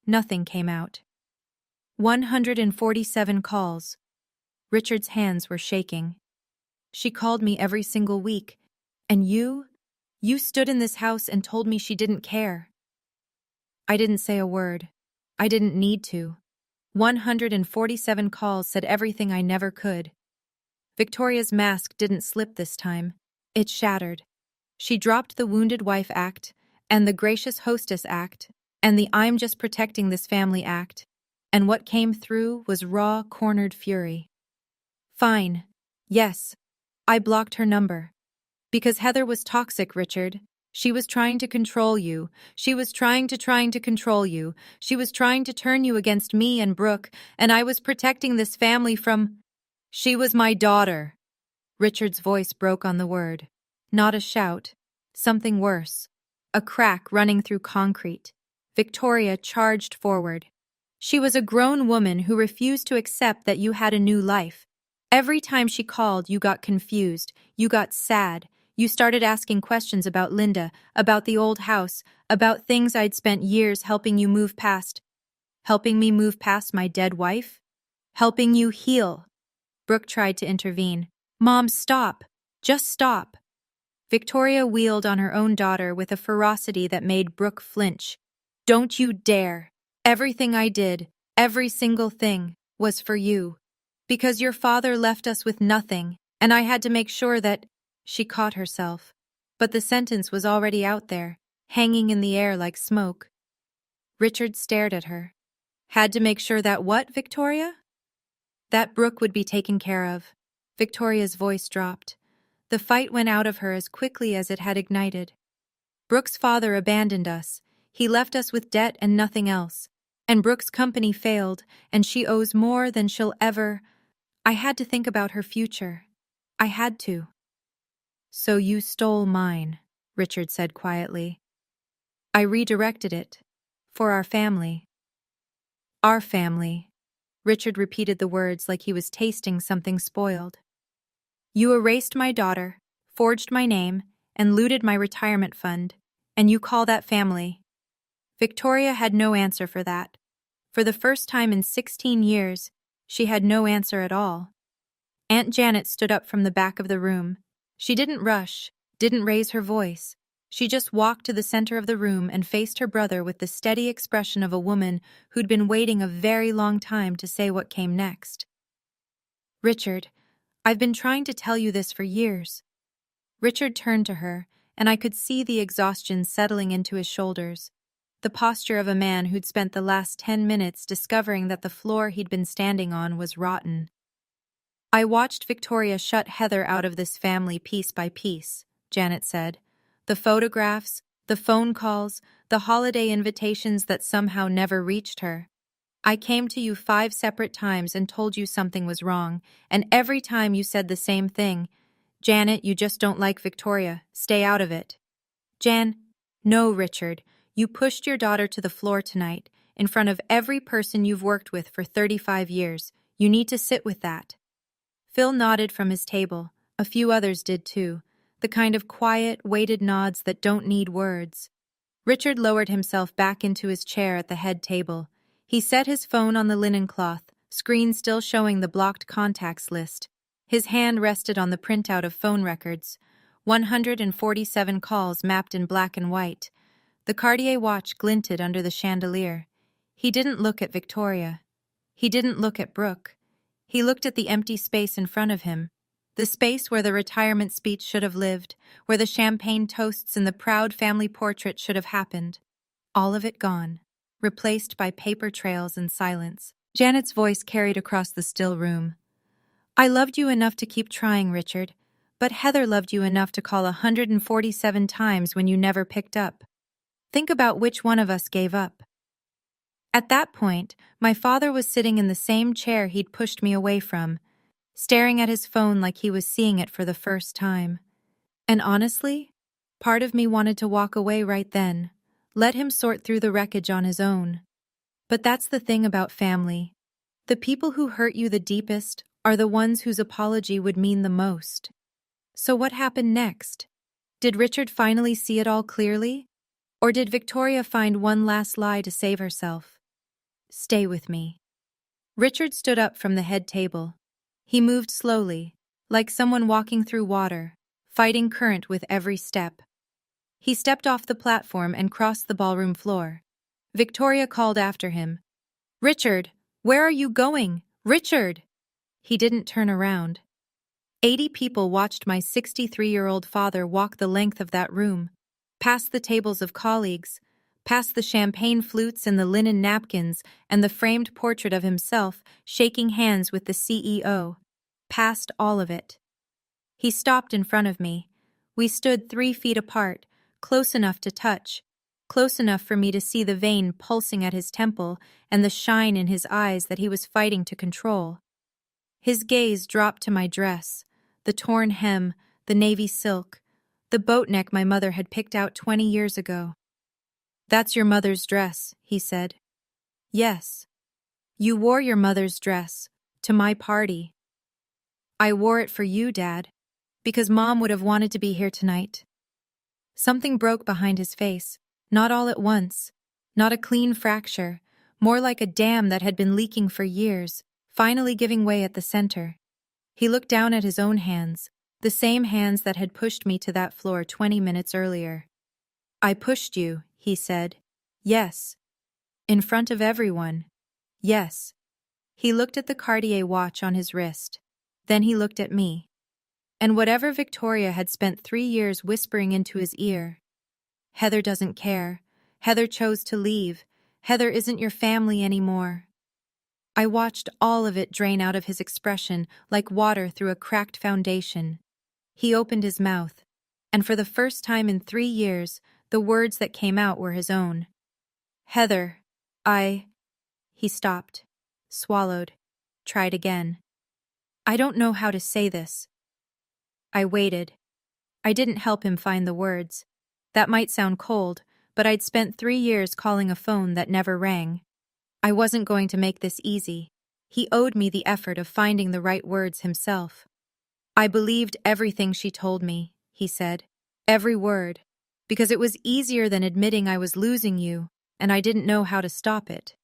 Nothing came out. 147 calls. Richard's hands were shaking. "She called me every single week. And you stood in this house and told me she didn't care." "I didn't say a word. I didn't need to. 147 calls said everything I never could." Victoria's mask didn't slip this time. It shattered. She dropped the Wounded Wife Act, and the Gracious Hostess Act, and the I'm Just Protecting This Family Act, and what came through was raw, cornered fury. "Fine. Yes. I blocked her number. Because Heather was toxic, Richard. She was trying to control you. She was trying to control you. She was trying to turn you against me and Brooke, and I was protecting this family from—" "She was my daughter." Richard's voice broke on the word. Not a shout. Something worse. A crack running through concrete. Victoria charged forward. She was a grown woman who refused to accept that you had a new life. Every time she called, you got confused. You got sad. You started asking questions about Linda, about the old house, about things I'd spent years helping you move past. Helping me move past my dead wife? helping you heal. Brooke tried to intervene. Mom, stop. Just stop. Victoria wheeled on her own daughter with a ferocity that made Brooke flinch. Don't you dare. Everything I did, every single thing, was for you. Because your father left us with nothing, and I had to make sure that… She caught herself. But the sentence was already out there, hanging in the air like smoke. Richard stared at her. Had to make sure that what, Victoria? That Brooke would be taken care of. Victoria's voice dropped. The fight went out of her as quickly as it had ignited. Brooke's father abandoned us. He left us with debt and nothing else. And Brooke's company failed, and she owes more than she'll ever… I had to think about her future. I had to. So you stole mine, Richard said quietly. I redirected it. For our family. Our family. Richard repeated the words like he was tasting something spoiled. You erased my daughter, forged my name, and looted my retirement fund, and you call that family. Victoria had no answer for that. For the first time in 16 years, she had no answer at all. Aunt Janet stood up from the back of the room. She didn't rush, didn't raise her voice. She just walked to the center of the room and faced her brother with the steady expression of a woman who'd been waiting a very long time to say what came next. Richard, I've been trying to tell you this for years. Richard turned to her, and I could see the exhaustion settling into his shoulders, the posture of a man who'd spent the last 10 minutes discovering that the floor he'd been standing on was rotten. I watched Victoria shut Heather out of this family piece by piece, Janet said. The photographs, the phone calls, the holiday invitations that somehow never reached her. I came to you 5 separate times and told you something was wrong, and every time you said the same thing. Janet, you just don't like Victoria. Stay out of it. No, Richard. You pushed your daughter to the floor tonight, in front of every person you've worked with for 35 years. You need to sit with that. Phil nodded from his table. A few others did too. The kind of quiet, weighted nods that don't need words. Richard lowered himself back into his chair at the head table. He set his phone on the linen cloth, screen still showing the blocked contacts list. His hand rested on the printout of phone records. 147 calls mapped in black and white. The Cartier watch glinted under the chandelier. He didn't look at Victoria. He didn't look at Brooke. He looked at the empty space in front of him. The space where the retirement speech should have lived, where the champagne toasts and the proud family portrait should have happened. All of it gone, replaced by paper trails and silence. Janet's voice carried across the still room. I loved you enough to keep trying, Richard, but Heather loved you enough to call 147 times when you never picked up. Think about which one of us gave up. At that point, my father was sitting in the same chair he'd pushed me away from, staring at his phone like he was seeing it for the first time. And honestly, part of me wanted to walk away right then, let him sort through the wreckage on his own. But that's the thing about family. The people who hurt you the deepest are the ones whose apology would mean the most. So what happened next? Did Richard finally see it all clearly? Or did Victoria find one last lie to save herself? Stay with me. Richard stood up from the head table. He moved slowly, like someone walking through water, fighting current with every step. He stepped off the platform and crossed the ballroom floor. Victoria called after him. Richard, where are you going? Richard! He didn't turn around. 80 people watched my 63-year-old father walk the length of that room, past the tables of colleagues, past the champagne flutes and the linen napkins and the framed portrait of himself shaking hands with the CEO, past all of it. He stopped in front of me. We stood 3 feet apart, close enough to touch, close enough for me to see the vein pulsing at his temple and the shine in his eyes that he was fighting to control. His gaze dropped to my dress, the torn hem, the navy silk, the boat neck my mother had picked out 20 years ago. That's your mother's dress, he said. Yes. You wore your mother's dress to my party. I wore it for you, Dad, because Mom would have wanted to be here tonight. Something broke behind his face, not all at once, not a clean fracture, more like a dam that had been leaking for years, finally giving way at the center. He looked down at his own hands, the same hands that had pushed me to that floor 20 minutes earlier. "I pushed you," he said. "Yes." "In front of everyone." "Yes." He looked at the Cartier watch on his wrist. Then he looked at me. And whatever Victoria had spent 3 years whispering into his ear, "Heather doesn't care. Heather chose to leave. Heather isn't your family anymore." I watched all of it drain out of his expression like water through a cracked foundation. He opened his mouth, and for the first time in 3 years, the words that came out were his own. "Heather, He stopped, swallowed, tried again. "I don't know how to say this." I waited. I didn't help him find the words. That might sound cold, but I'd spent 3 years calling a phone that never rang. I wasn't going to make this easy. He owed me the effort of finding the right words himself. "I believed everything she told me," he said. "Every word. Because it was easier than admitting I was losing you, and I didn't know how to stop it."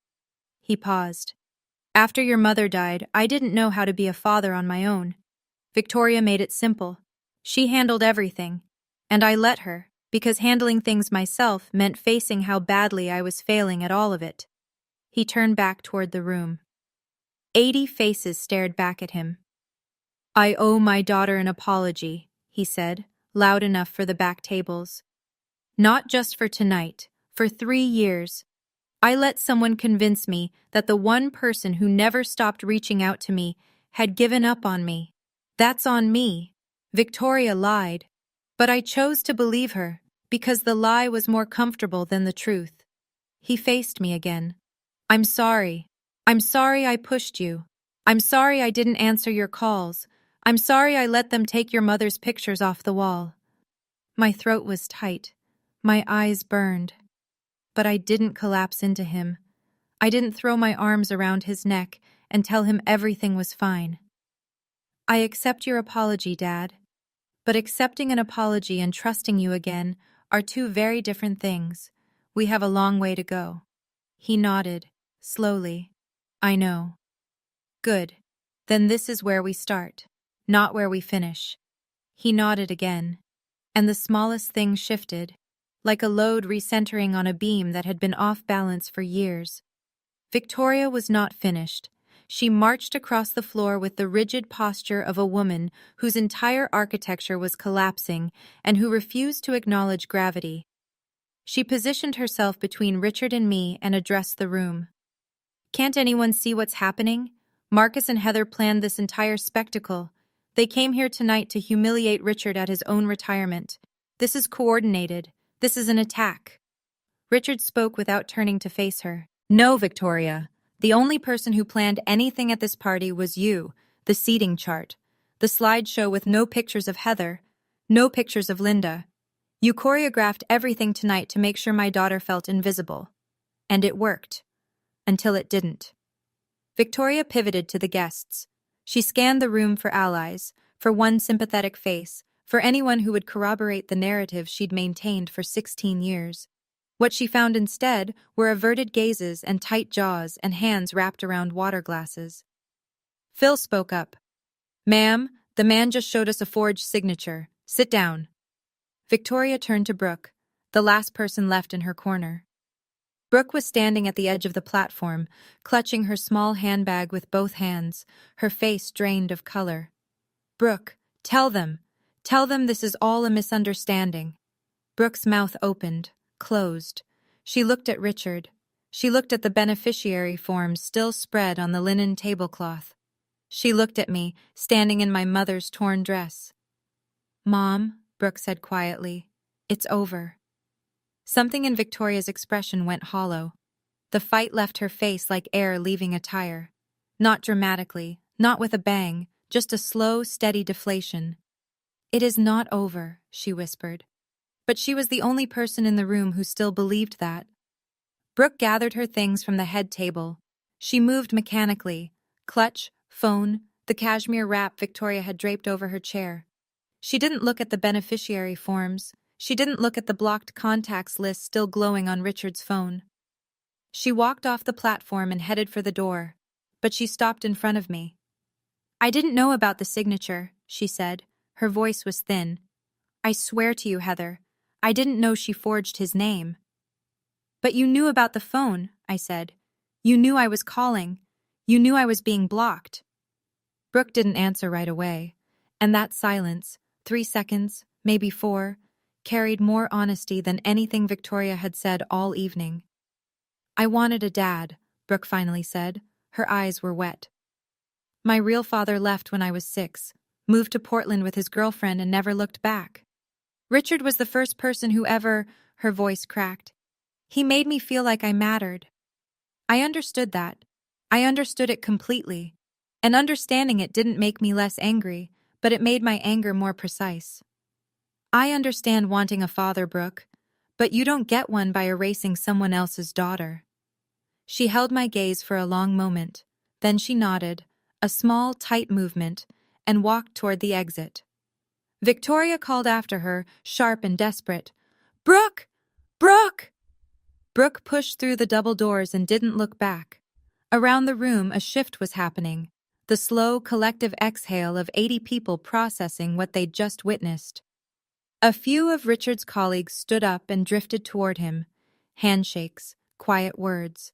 He paused. "After your mother died, I didn't know how to be a father on my own. Victoria made it simple. She handled everything. And I let her, because handling things myself meant facing how badly I was failing at all of it." He turned back toward the room. 80 faces stared back at him. "I owe my daughter an apology," he said, loud enough for the back tables. "Not just for tonight, for 3 years. I let someone convince me that the one person who never stopped reaching out to me had given up on me. That's on me. Victoria lied. But I chose to believe her, because the lie was more comfortable than the truth." He faced me again. "I'm sorry. I'm sorry I pushed you. I'm sorry I didn't answer your calls. I'm sorry I let them take your mother's pictures off the wall." My throat was tight. My eyes burned. But I didn't collapse into him. I didn't throw my arms around his neck and tell him everything was fine. "I accept your apology, Dad. But accepting an apology and trusting you again are two very different things. We have a long way to go." He nodded, slowly. "I know." "Good. Then this is where we start, not where we finish." He nodded again, and the smallest thing shifted, like a load recentering on a beam that had been off balance for years. Victoria was not finished. She marched across the floor with the rigid posture of a woman whose entire architecture was collapsing and who refused to acknowledge gravity. She positioned herself between Richard and me and addressed the room. "Can't anyone see what's happening? Marcus and Heather planned this entire spectacle. They came here tonight to humiliate Richard at his own retirement. This is coordinated. This is an attack." Richard spoke without turning to face her. "No, Victoria. The only person who planned anything at this party was you, the seating chart, the slideshow with no pictures of Heather, no pictures of Linda. You choreographed everything tonight to make sure my daughter felt invisible. And it worked. Until it didn't." Victoria pivoted to the guests. She scanned the room for allies, for one sympathetic face, for anyone who would corroborate the narrative she'd maintained for 16 years. What she found instead were averted gazes and tight jaws and hands wrapped around water glasses. Phil spoke up. "Ma'am, the man just showed us a forged signature. Sit down." Victoria turned to Brooke, the last person left in her corner. Brooke was standing at the edge of the platform, clutching her small handbag with both hands, her face drained of color. "Brooke, tell them. Tell them this is all a misunderstanding." Brooke's mouth opened, closed. She looked at Richard. She looked at the beneficiary forms still spread on the linen tablecloth. She looked at me, standing in my mother's torn dress. "Mom," Brooke said quietly, "it's over." Something in Victoria's expression went hollow. The fight left her face like air leaving a tire. Not dramatically, not with a bang, just a slow, steady deflation. "It is not over," she whispered. But she was the only person in the room who still believed that. Brooke gathered her things from the head table. She moved mechanically. Clutch, phone, the cashmere wrap Victoria had draped over her chair. She didn't look at the beneficiary forms. She didn't look at the blocked contacts list still glowing on Richard's phone. She walked off the platform and headed for the door. but she stopped in front of me. "I didn't know about the signature," she said. Her voice was thin. "I swear to you, Heather, I didn't know she forged his name." "But you knew about the phone," I said. "You knew I was calling. You knew I was being blocked." Brooke didn't answer right away, and that silence, 3 seconds, maybe 4, carried more honesty than anything Victoria had said all evening. "I wanted a dad," Brooke finally said. Her eyes were wet. "My real father left when I was 6, moved to Portland with his girlfriend and never looked back. Richard was the first person who ever," her voice cracked. "He made me feel like I mattered." I understood that. I understood it completely. And understanding it didn't make me less angry, but it made my anger more precise. "I understand wanting a father, Brooke, but you don't get one by erasing someone else's daughter." She held my gaze for a long moment, then she nodded, a small, tight movement, and walked toward the exit. Victoria called after her, sharp and desperate. "Brooke! Brooke!" Brooke pushed through the double doors and didn't look back. Around the room, a shift was happening, the slow, collective exhale of 80 people processing what they'd just witnessed. A few of Richard's colleagues stood up and drifted toward him. Handshakes, quiet words.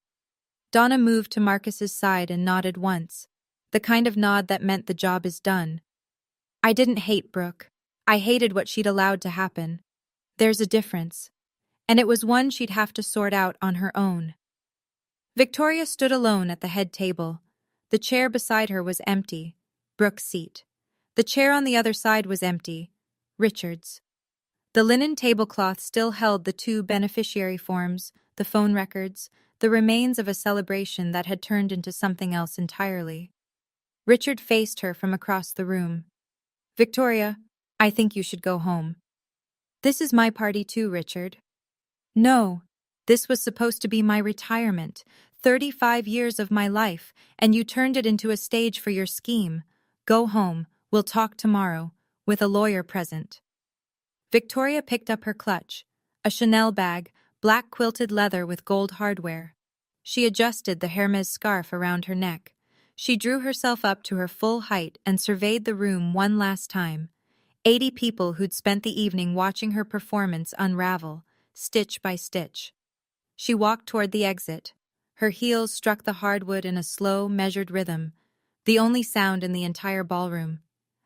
Donna moved to Marcus's side and nodded once, the kind of nod that meant the job is done. I didn't hate Brooke. I hated what she'd allowed to happen. There's a difference. And it was one she'd have to sort out on her own. Victoria stood alone at the head table. The chair beside her was empty, Brooke's seat. The chair on the other side was empty, Richard's. The linen tablecloth still held the 2 beneficiary forms, the phone records, the remains of a celebration that had turned into something else entirely. Richard faced her from across the room. "Victoria, I think you should go home." "This is my party too, Richard." "No, this was supposed to be my retirement, 35 years of my life, and you turned it into a stage for your scheme. Go home, we'll talk tomorrow, with a lawyer present." Victoria picked up her clutch, a Chanel bag, black quilted leather with gold hardware. She adjusted the Hermes scarf around her neck. She drew herself up to her full height and surveyed the room one last time. 80 people who'd spent the evening watching her performance unravel, stitch by stitch. She walked toward the exit. Her heels struck the hardwood in a slow, measured rhythm, the only sound in the entire ballroom.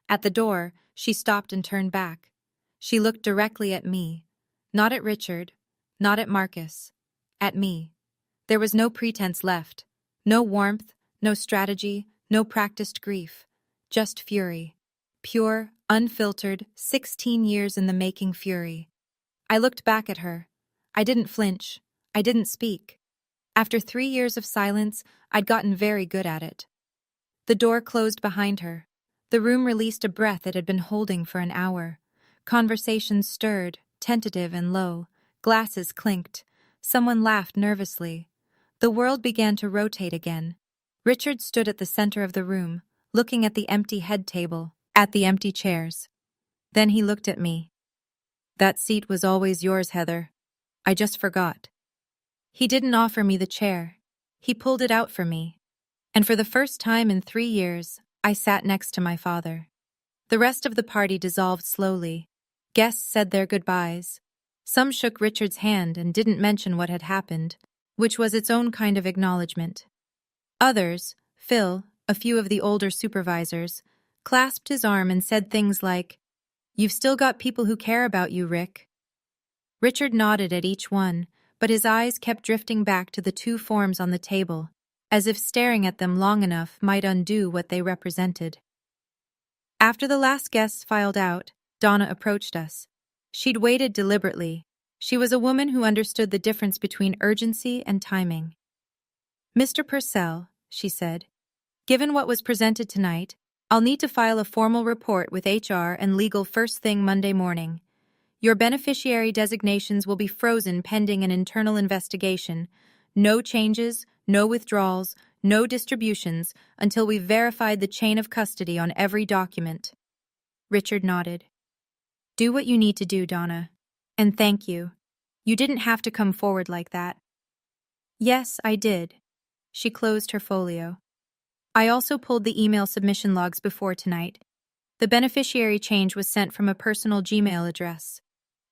At the door, she stopped and turned back. She looked directly at me. Not at Richard, not at Marcus. At me. There was no pretense left. No warmth, no strategy, no practiced grief. Just fury. Pure, unfiltered, 16 years in the making fury. I looked back at her. I didn't flinch. I didn't speak. After 3 years of silence, I'd gotten very good at it. The door closed behind her. The room released a breath it had been holding for an hour. Conversations stirred, tentative and low. Glasses clinked. Someone laughed nervously. The world began to rotate again. Richard stood at the center of the room, looking at the empty head table, at the empty chairs. Then he looked at me. "That seat was always yours, Heather. I just forgot." He didn't offer me the chair. He pulled it out for me. And for the first time in 3 years, I sat next to my father. The rest of the party dissolved slowly. Guests said their goodbyes. Some shook Richard's hand and didn't mention what had happened, which was its own kind of acknowledgement. Others, Phil, a few of the older supervisors, clasped his arm and said things like, "You've still got people who care about you, Rick." Richard nodded at each one, but his eyes kept drifting back to the 2 forms on the table, as if staring at them long enough might undo what they represented. After the last guests filed out, Donna approached us. She'd waited deliberately. She was a woman who understood the difference between urgency and timing. "Mr. Purcell," she said, "given what was presented tonight, I'll need to file a formal report with HR and legal first thing Monday morning. Your beneficiary designations will be frozen pending an internal investigation. No changes, no withdrawals, no distributions until we've verified the chain of custody on every document." Richard nodded. "Do what you need to do, Donna. And thank you. You didn't have to come forward like that." "Yes, I did." She closed her folio. I also pulled the email submission logs before tonight. The beneficiary change was sent from a personal Gmail address.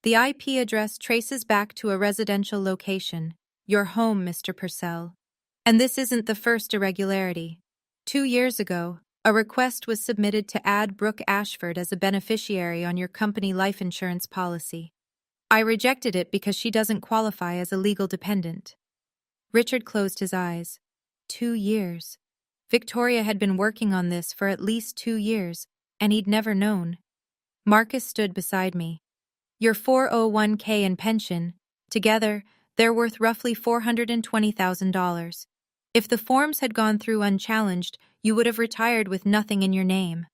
The IP address traces back to a residential location, your home, Mr. Purcell. And this isn't the first irregularity. 2 years ago, a request was submitted to add Brooke Ashford as a beneficiary on your company life insurance policy. I rejected it because she doesn't qualify as a legal dependent. Richard closed his eyes. 2 years. Victoria had been working on this for at least 2 years, and he'd never known. Marcus stood beside me. Your 401k and pension, together, they're worth roughly $420,000. If the forms had gone through unchallenged, you would have retired with nothing in your name.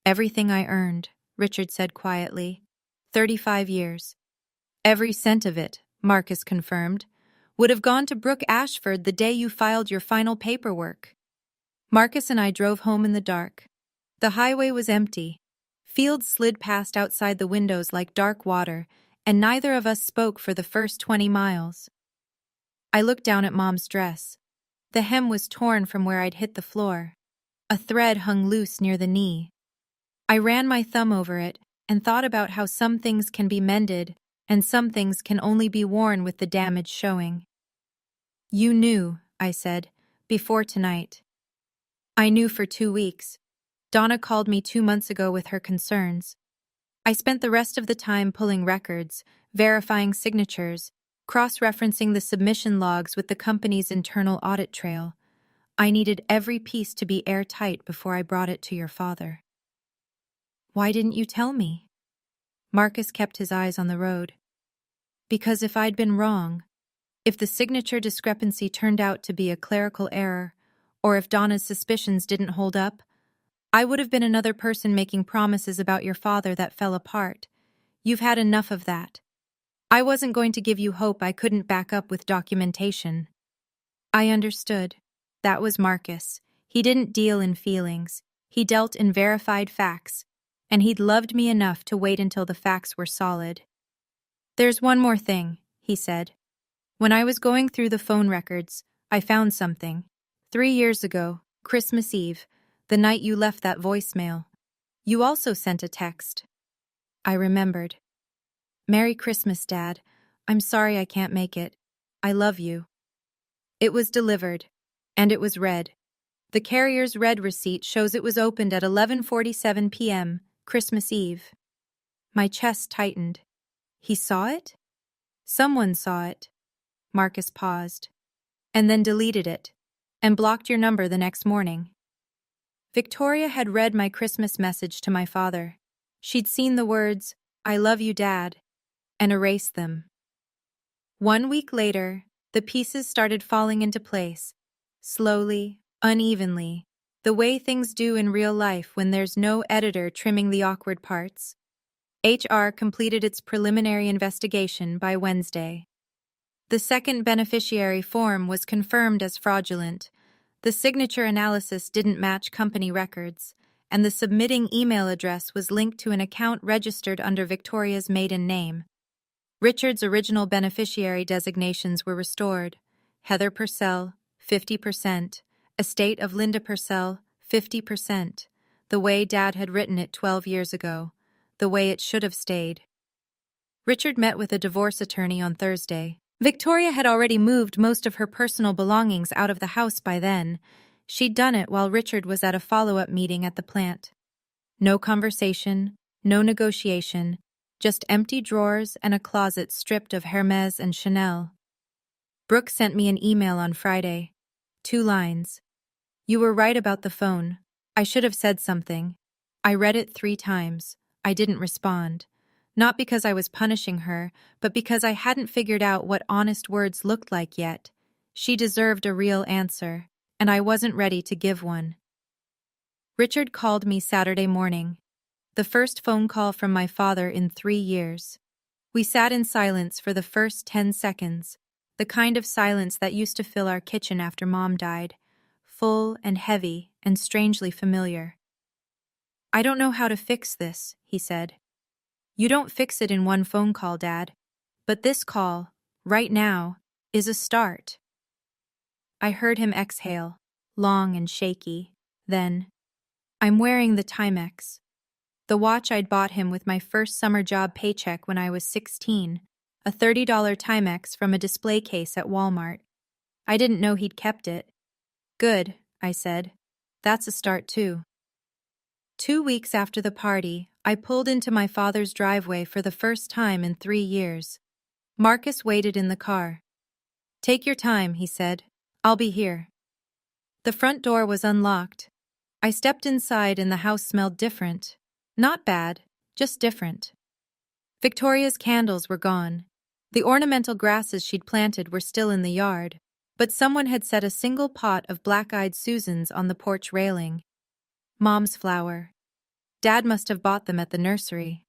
Everything I earned, Richard said quietly. 35 years. Every cent of it, Marcus confirmed, would have gone to Brooke Ashford the day you filed your final paperwork. Marcus and I drove home in the dark. The highway was empty. Fields slid past outside the windows like dark water, and neither of us spoke for the first 20 miles. I looked down at Mom's dress. The hem was torn from where I'd hit the floor. A thread hung loose near the knee. I ran my thumb over it and thought about how some things can be mended and some things can only be worn with the damage showing. You knew, I said, before tonight. I knew for 2 weeks. Donna called me 2 months ago with her concerns. I spent the rest of the time pulling records, verifying signatures, cross-referencing the submission logs with the company's internal audit trail. I needed every piece to be airtight before I brought it to your father. Why didn't you tell me? Marcus kept his eyes on the road. Because if I'd been wrong, if the signature discrepancy turned out to be a clerical error, or if Donna's suspicions didn't hold up, I would have been another person making promises about your father that fell apart. You've had enough of that. I wasn't going to give you hope I couldn't back up with documentation. I understood. That was Marcus. He didn't deal in feelings. He dealt in verified facts, and he'd loved me enough to wait until the facts were solid. There's one more thing, he said. When I was going through the phone records, I found something. 3 years ago, Christmas Eve, the night you left that voicemail. You also sent a text. I remembered. Merry Christmas, Dad. I'm sorry I can't make it. I love you. It was delivered, and it was read. The carrier's red receipt shows it was opened at 11:47 p.m., Christmas Eve. My chest tightened. He saw it? Someone saw it. Marcus paused. And then deleted it, and blocked your number the next morning. Victoria had read my Christmas message to my father. She'd seen the words, I love you, Dad, and erased them. 1 week later, the pieces started falling into place, slowly, unevenly, the way things do in real life when there's no editor trimming the awkward parts. HR completed its preliminary investigation by Wednesday. The second beneficiary form was confirmed as fraudulent. The signature analysis didn't match company records, and the submitting email address was linked to an account registered under Victoria's maiden name. Richard's original beneficiary designations were restored. Heather Purcell, 50%. Estate of Linda Purcell, 50%. The way Dad had written it 12 years ago. The way it should have stayed. Richard met with a divorce attorney on Thursday. Victoria had already moved most of her personal belongings out of the house by then. She'd done it while Richard was at a follow-up meeting at the plant. No conversation, no negotiation, just empty drawers and a closet stripped of Hermes and Chanel. Brooke sent me an email on Friday. 2 lines. You were right about the phone. I should have said something. I read it 3 times. I didn't respond. Not because I was punishing her, but because I hadn't figured out what honest words looked like yet. She deserved a real answer, and I wasn't ready to give one. Richard called me Saturday morning. The first phone call from my father in 3 years. We sat in silence for the first 10 seconds, the kind of silence that used to fill our kitchen after Mom died, full and heavy and strangely familiar. I don't know how to fix this, he said. You don't fix it in one phone call, Dad. But this call, right now, is a start. I heard him exhale. long and shaky. Then, I'm wearing the Timex, the watch I'd bought him with my first summer job paycheck when I was 16, a $30 Timex from a display case at Walmart. I didn't know he'd kept it. Good, I said. That's a start too. 2 weeks after the party, I pulled into my father's driveway for the first time in 3 years. Marcus waited in the car. Take your time, he said. I'll be here. The front door was unlocked. I stepped inside and the house smelled different. Not bad, just different. Victoria's candles were gone. The ornamental grasses she'd planted were still in the yard, but someone had set a single pot of black-eyed Susans on the porch railing. Mom's flower. Dad must have bought them at the nursery.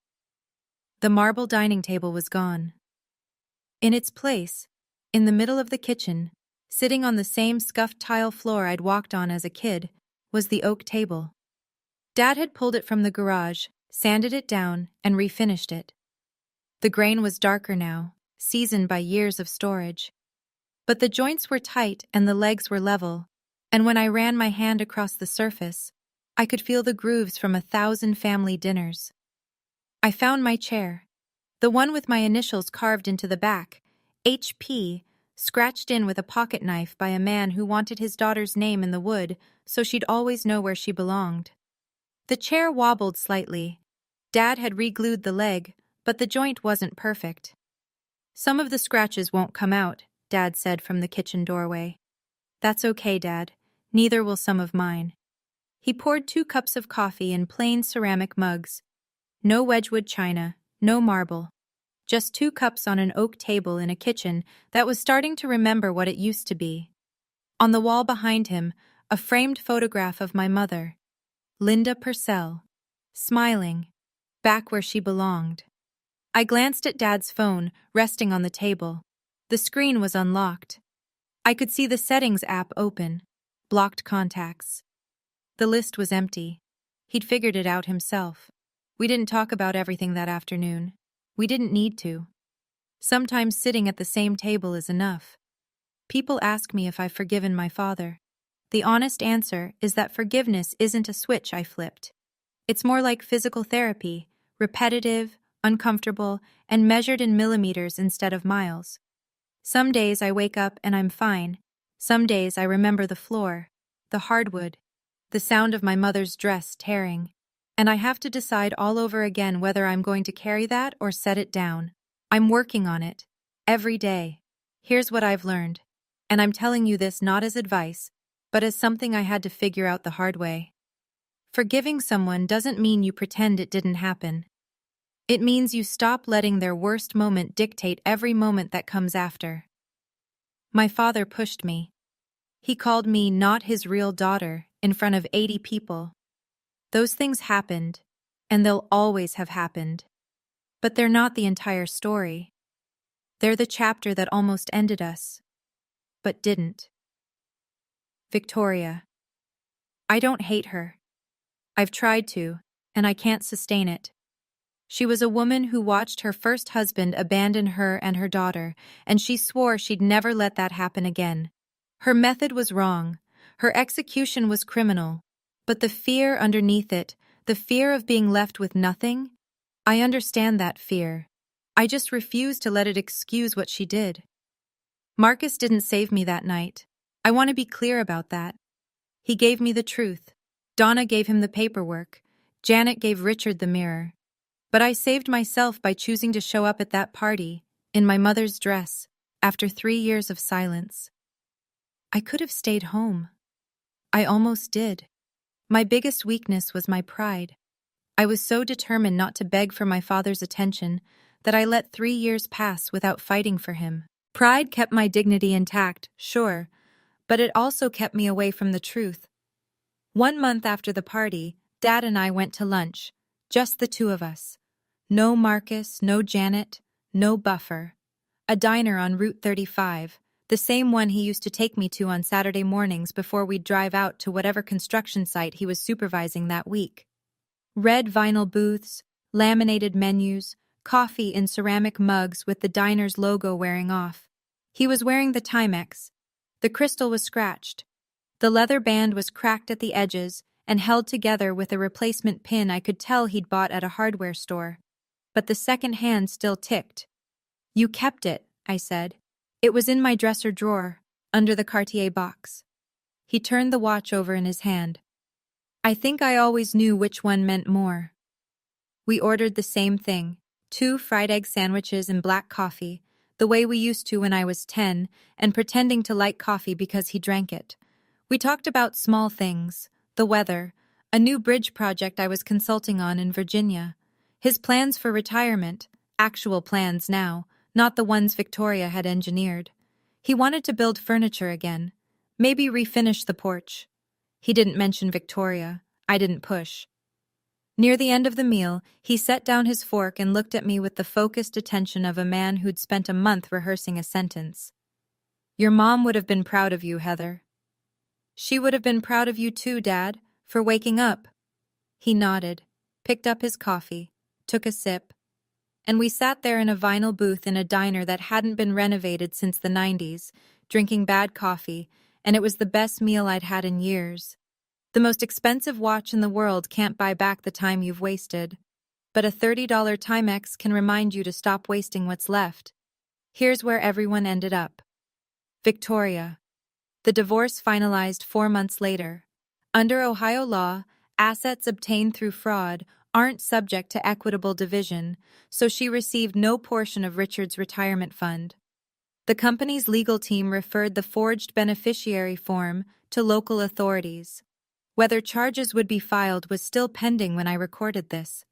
The marble dining table was gone. In its place, in the middle of the kitchen, sitting on the same scuffed tile floor I'd walked on as a kid, was the oak table. Dad had pulled it from the garage, sanded it down, and refinished it. The grain was darker now, seasoned by years of storage. But the joints were tight and the legs were level, and when I ran my hand across the surface, I could feel the grooves from 1,000 family dinners. I found my chair, the one with my initials carved into the back, HP, scratched in with a pocket knife by a man who wanted his daughter's name in the wood so she'd always know where she belonged. The chair wobbled slightly. Dad had re-glued the leg, but the joint wasn't perfect. Some of the scratches won't come out, Dad said from the kitchen doorway. That's okay, Dad. Neither will some of mine. He poured 2 cups of coffee in plain ceramic mugs. No Wedgwood china, no marble. Just 2 cups on an oak table in a kitchen that was starting to remember what it used to be. On the wall behind him, a framed photograph of my mother, Linda Purcell, smiling, back where she belonged. I glanced at Dad's phone, resting on the table. The screen was unlocked. I could see the settings app open, blocked contacts. The list was empty. He'd figured it out himself. We didn't talk about everything that afternoon. We didn't need to. Sometimes sitting at the same table is enough. People ask me if I've forgiven my father. The honest answer is that forgiveness isn't a switch I flipped. It's more like physical therapy, repetitive, uncomfortable, and measured in millimeters instead of miles. Some days I wake up and I'm fine. Some days I remember the floor, the hardwood, the sound of my mother's dress tearing. And I have to decide all over again whether I'm going to carry that or set it down. I'm working on it. Every day. Here's what I've learned. And I'm telling you this not as advice, but as something I had to figure out the hard way. Forgiving someone doesn't mean you pretend it didn't happen. It means you stop letting their worst moment dictate every moment that comes after. My father pushed me. He called me not his real daughter in front of 80 people. Those things happened, and they'll always have happened. But they're not the entire story. They're the chapter that almost ended us, but didn't. Victoria. I don't hate her. I've tried to, and I can't sustain it. She was a woman who watched her first husband abandon her and her daughter, and she swore she'd never let that happen again. Her method was wrong. Her execution was criminal. But the fear underneath it, the fear of being left with nothing, I understand that fear. I just refuse to let it excuse what she did. Marcus didn't save me that night. I want to be clear about that. He gave me the truth. Donna gave him the paperwork. Janet gave Richard the mirror. But I saved myself by choosing to show up at that party, in my mother's dress, after 3 years of silence. I could have stayed home. I almost did. My biggest weakness was my pride. I was so determined not to beg for my father's attention that I let 3 years pass without fighting for him. Pride kept my dignity intact, sure, but it also kept me away from the truth. 1 month after the party, Dad and I went to lunch, just the 2 of us. No Marcus, no Janet, no buffer. A diner on Route 35, the same one he used to take me to on Saturday mornings before we'd drive out to whatever construction site he was supervising that week. Red vinyl booths, laminated menus, coffee in ceramic mugs with the diner's logo wearing off. He was wearing the Timex. The crystal was scratched. The leather band was cracked at the edges and held together with a replacement pin I could tell he'd bought at a hardware store. But the second hand still ticked. "You kept it," I said. "It was in my dresser drawer, under the Cartier box." He turned the watch over in his hand. "I think I always knew which one meant more." We ordered the same thing, 2 fried egg sandwiches and black coffee, the way we used to when I was 10, and pretending to like coffee because he drank it. We talked about small things, the weather, a new bridge project I was consulting on in Virginia, his plans for retirement, actual plans now, not the ones Victoria had engineered. He wanted to build furniture again, maybe refinish the porch. He didn't mention Victoria. I didn't push. Near the end of the meal, he set down his fork and looked at me with the focused attention of a man who'd spent a month rehearsing a sentence. "Your mom would have been proud of you, Heather." "She would have been proud of you too, Dad, for waking up." He nodded, picked up his coffee, took a sip, and we sat there in a vinyl booth in a diner that hadn't been renovated since the 90s, drinking bad coffee, and it was the best meal I'd had in years. The most expensive watch in the world can't buy back the time you've wasted, but a $30 Timex can remind you to stop wasting what's left. Here's where everyone ended up. Victoria. The divorce finalized 4 months later. Under Ohio law, assets obtained through fraud aren't subject to equitable division, so she received no portion of Richard's retirement fund. The company's legal team referred the forged beneficiary form to local authorities. Whether charges would be filed was still pending when I recorded this.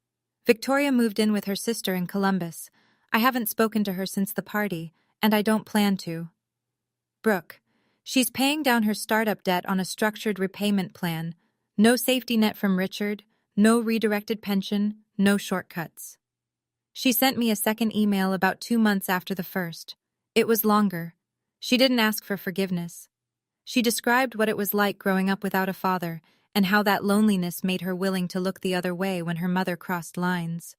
Victoria moved in with her sister in Columbus. I haven't spoken to her since the party, and I don't plan to. Brooke. She's paying down her startup debt on a structured repayment plan. No safety net from Richard, no redirected pension, no shortcuts. She sent me a second email about 2 months after the first. It was longer. She didn't ask for forgiveness. She described what it was like growing up without a father and how that loneliness made her willing to look the other way when her mother crossed lines.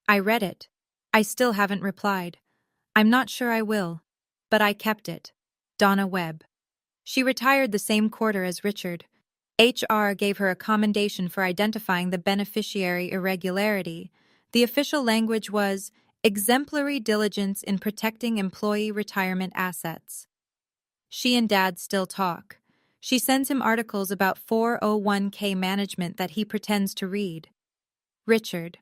I read it. I still haven't replied. I'm not sure I will. But I kept it. Donna Webb. She retired the same quarter as Richard. HR gave her a commendation for identifying the beneficiary irregularity. The official language was exemplary diligence in protecting employee retirement assets. She and Dad still talk. She sends him articles about 401k management that he pretends to read. Richard.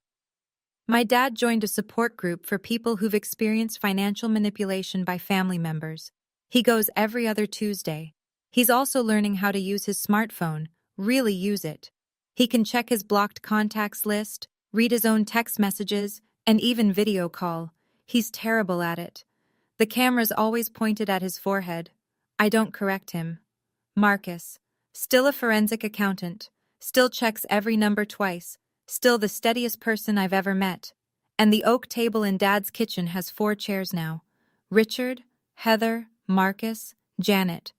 My dad joined a support group for people who've experienced financial manipulation by family members. He goes every other Tuesday. He's also learning how to use his smartphone, really use it. He can check his blocked contacts list, read his own text messages, and even video call. He's terrible at it. The camera's always pointed at his forehead. I don't correct him. Marcus. Still a forensic accountant. Still checks every number twice. Still the steadiest person I've ever met. And the oak table in Dad's kitchen has 4 chairs now. Richard, Heather, Marcus, Janet.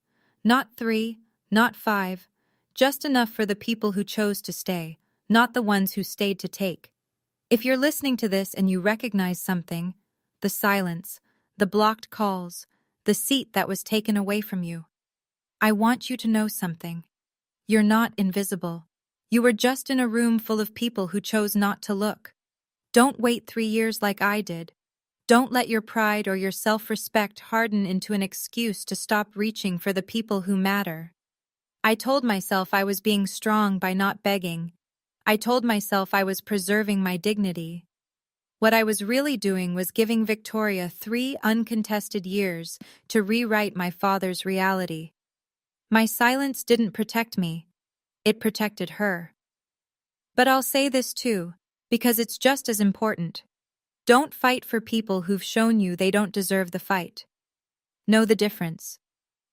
Not 3, not 5. Just enough for the people who chose to stay, not the ones who stayed to take. If you're listening to this and you recognize something, the silence, the blocked calls, the seat that was taken away from you, I want you to know something. You're not invisible. You were just in a room full of people who chose not to look. Don't wait 3 years like I did. Don't let your pride or your self-respect harden into an excuse to stop reaching for the people who matter. I told myself I was being strong by not begging. I told myself I was preserving my dignity. What I was really doing was giving Victoria 3 uncontested years to rewrite my father's reality. My silence didn't protect me. It protected her. But I'll say this too, because it's just as important. Don't fight for people who've shown you they don't deserve the fight. Know the difference.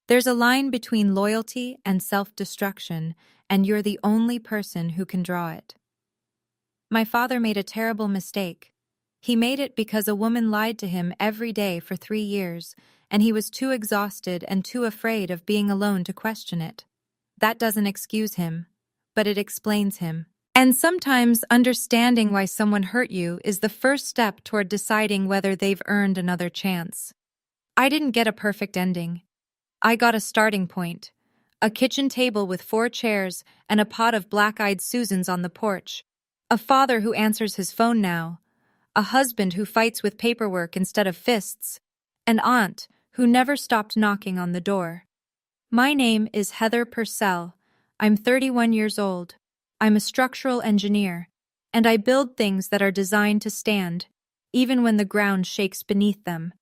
There's a line between loyalty and self-destruction, and you're the only person who can draw it. My father made a terrible mistake. He made it because a woman lied to him every day for 3 years, and he was too exhausted and too afraid of being alone to question it. That doesn't excuse him, but it explains him. And sometimes understanding why someone hurt you is the first step toward deciding whether they've earned another chance. I didn't get a perfect ending. I got a starting point. A kitchen table with 4 chairs and a pot of black-eyed Susans on the porch. A father who answers his phone now. A husband who fights with paperwork instead of fists. An aunt who never stopped knocking on the door. My name is Heather Purcell. I'm 31 years old. I'm a structural engineer, and I build things that are designed to stand, even when the ground shakes beneath them.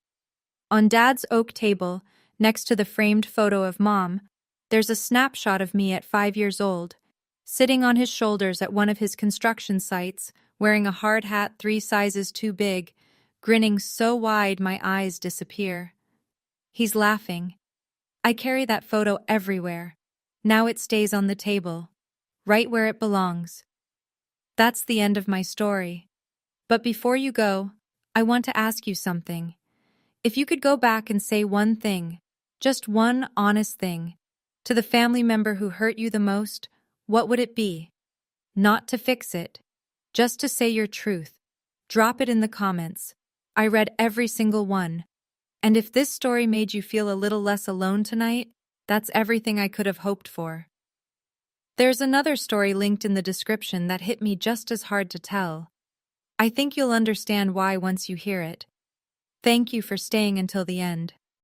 On Dad's oak table, next to the framed photo of Mom, there's a snapshot of me at 5 years old, sitting on his shoulders at one of his construction sites, wearing a hard hat 3 sizes too big, grinning so wide my eyes disappear. He's laughing. I carry that photo everywhere. Now it stays on the table, right where it belongs. That's the end of my story. But before you go, I want to ask you something. If you could go back and say one thing, just one honest thing, to the family member who hurt you the most, what would it be? Not to fix it, just to say your truth. Drop it in the comments. I read every single one. And if this story made you feel a little less alone tonight, that's everything I could have hoped for. There's another story linked in the description that hit me just as hard to tell. I think you'll understand why once you hear it. Thank you for staying until the end.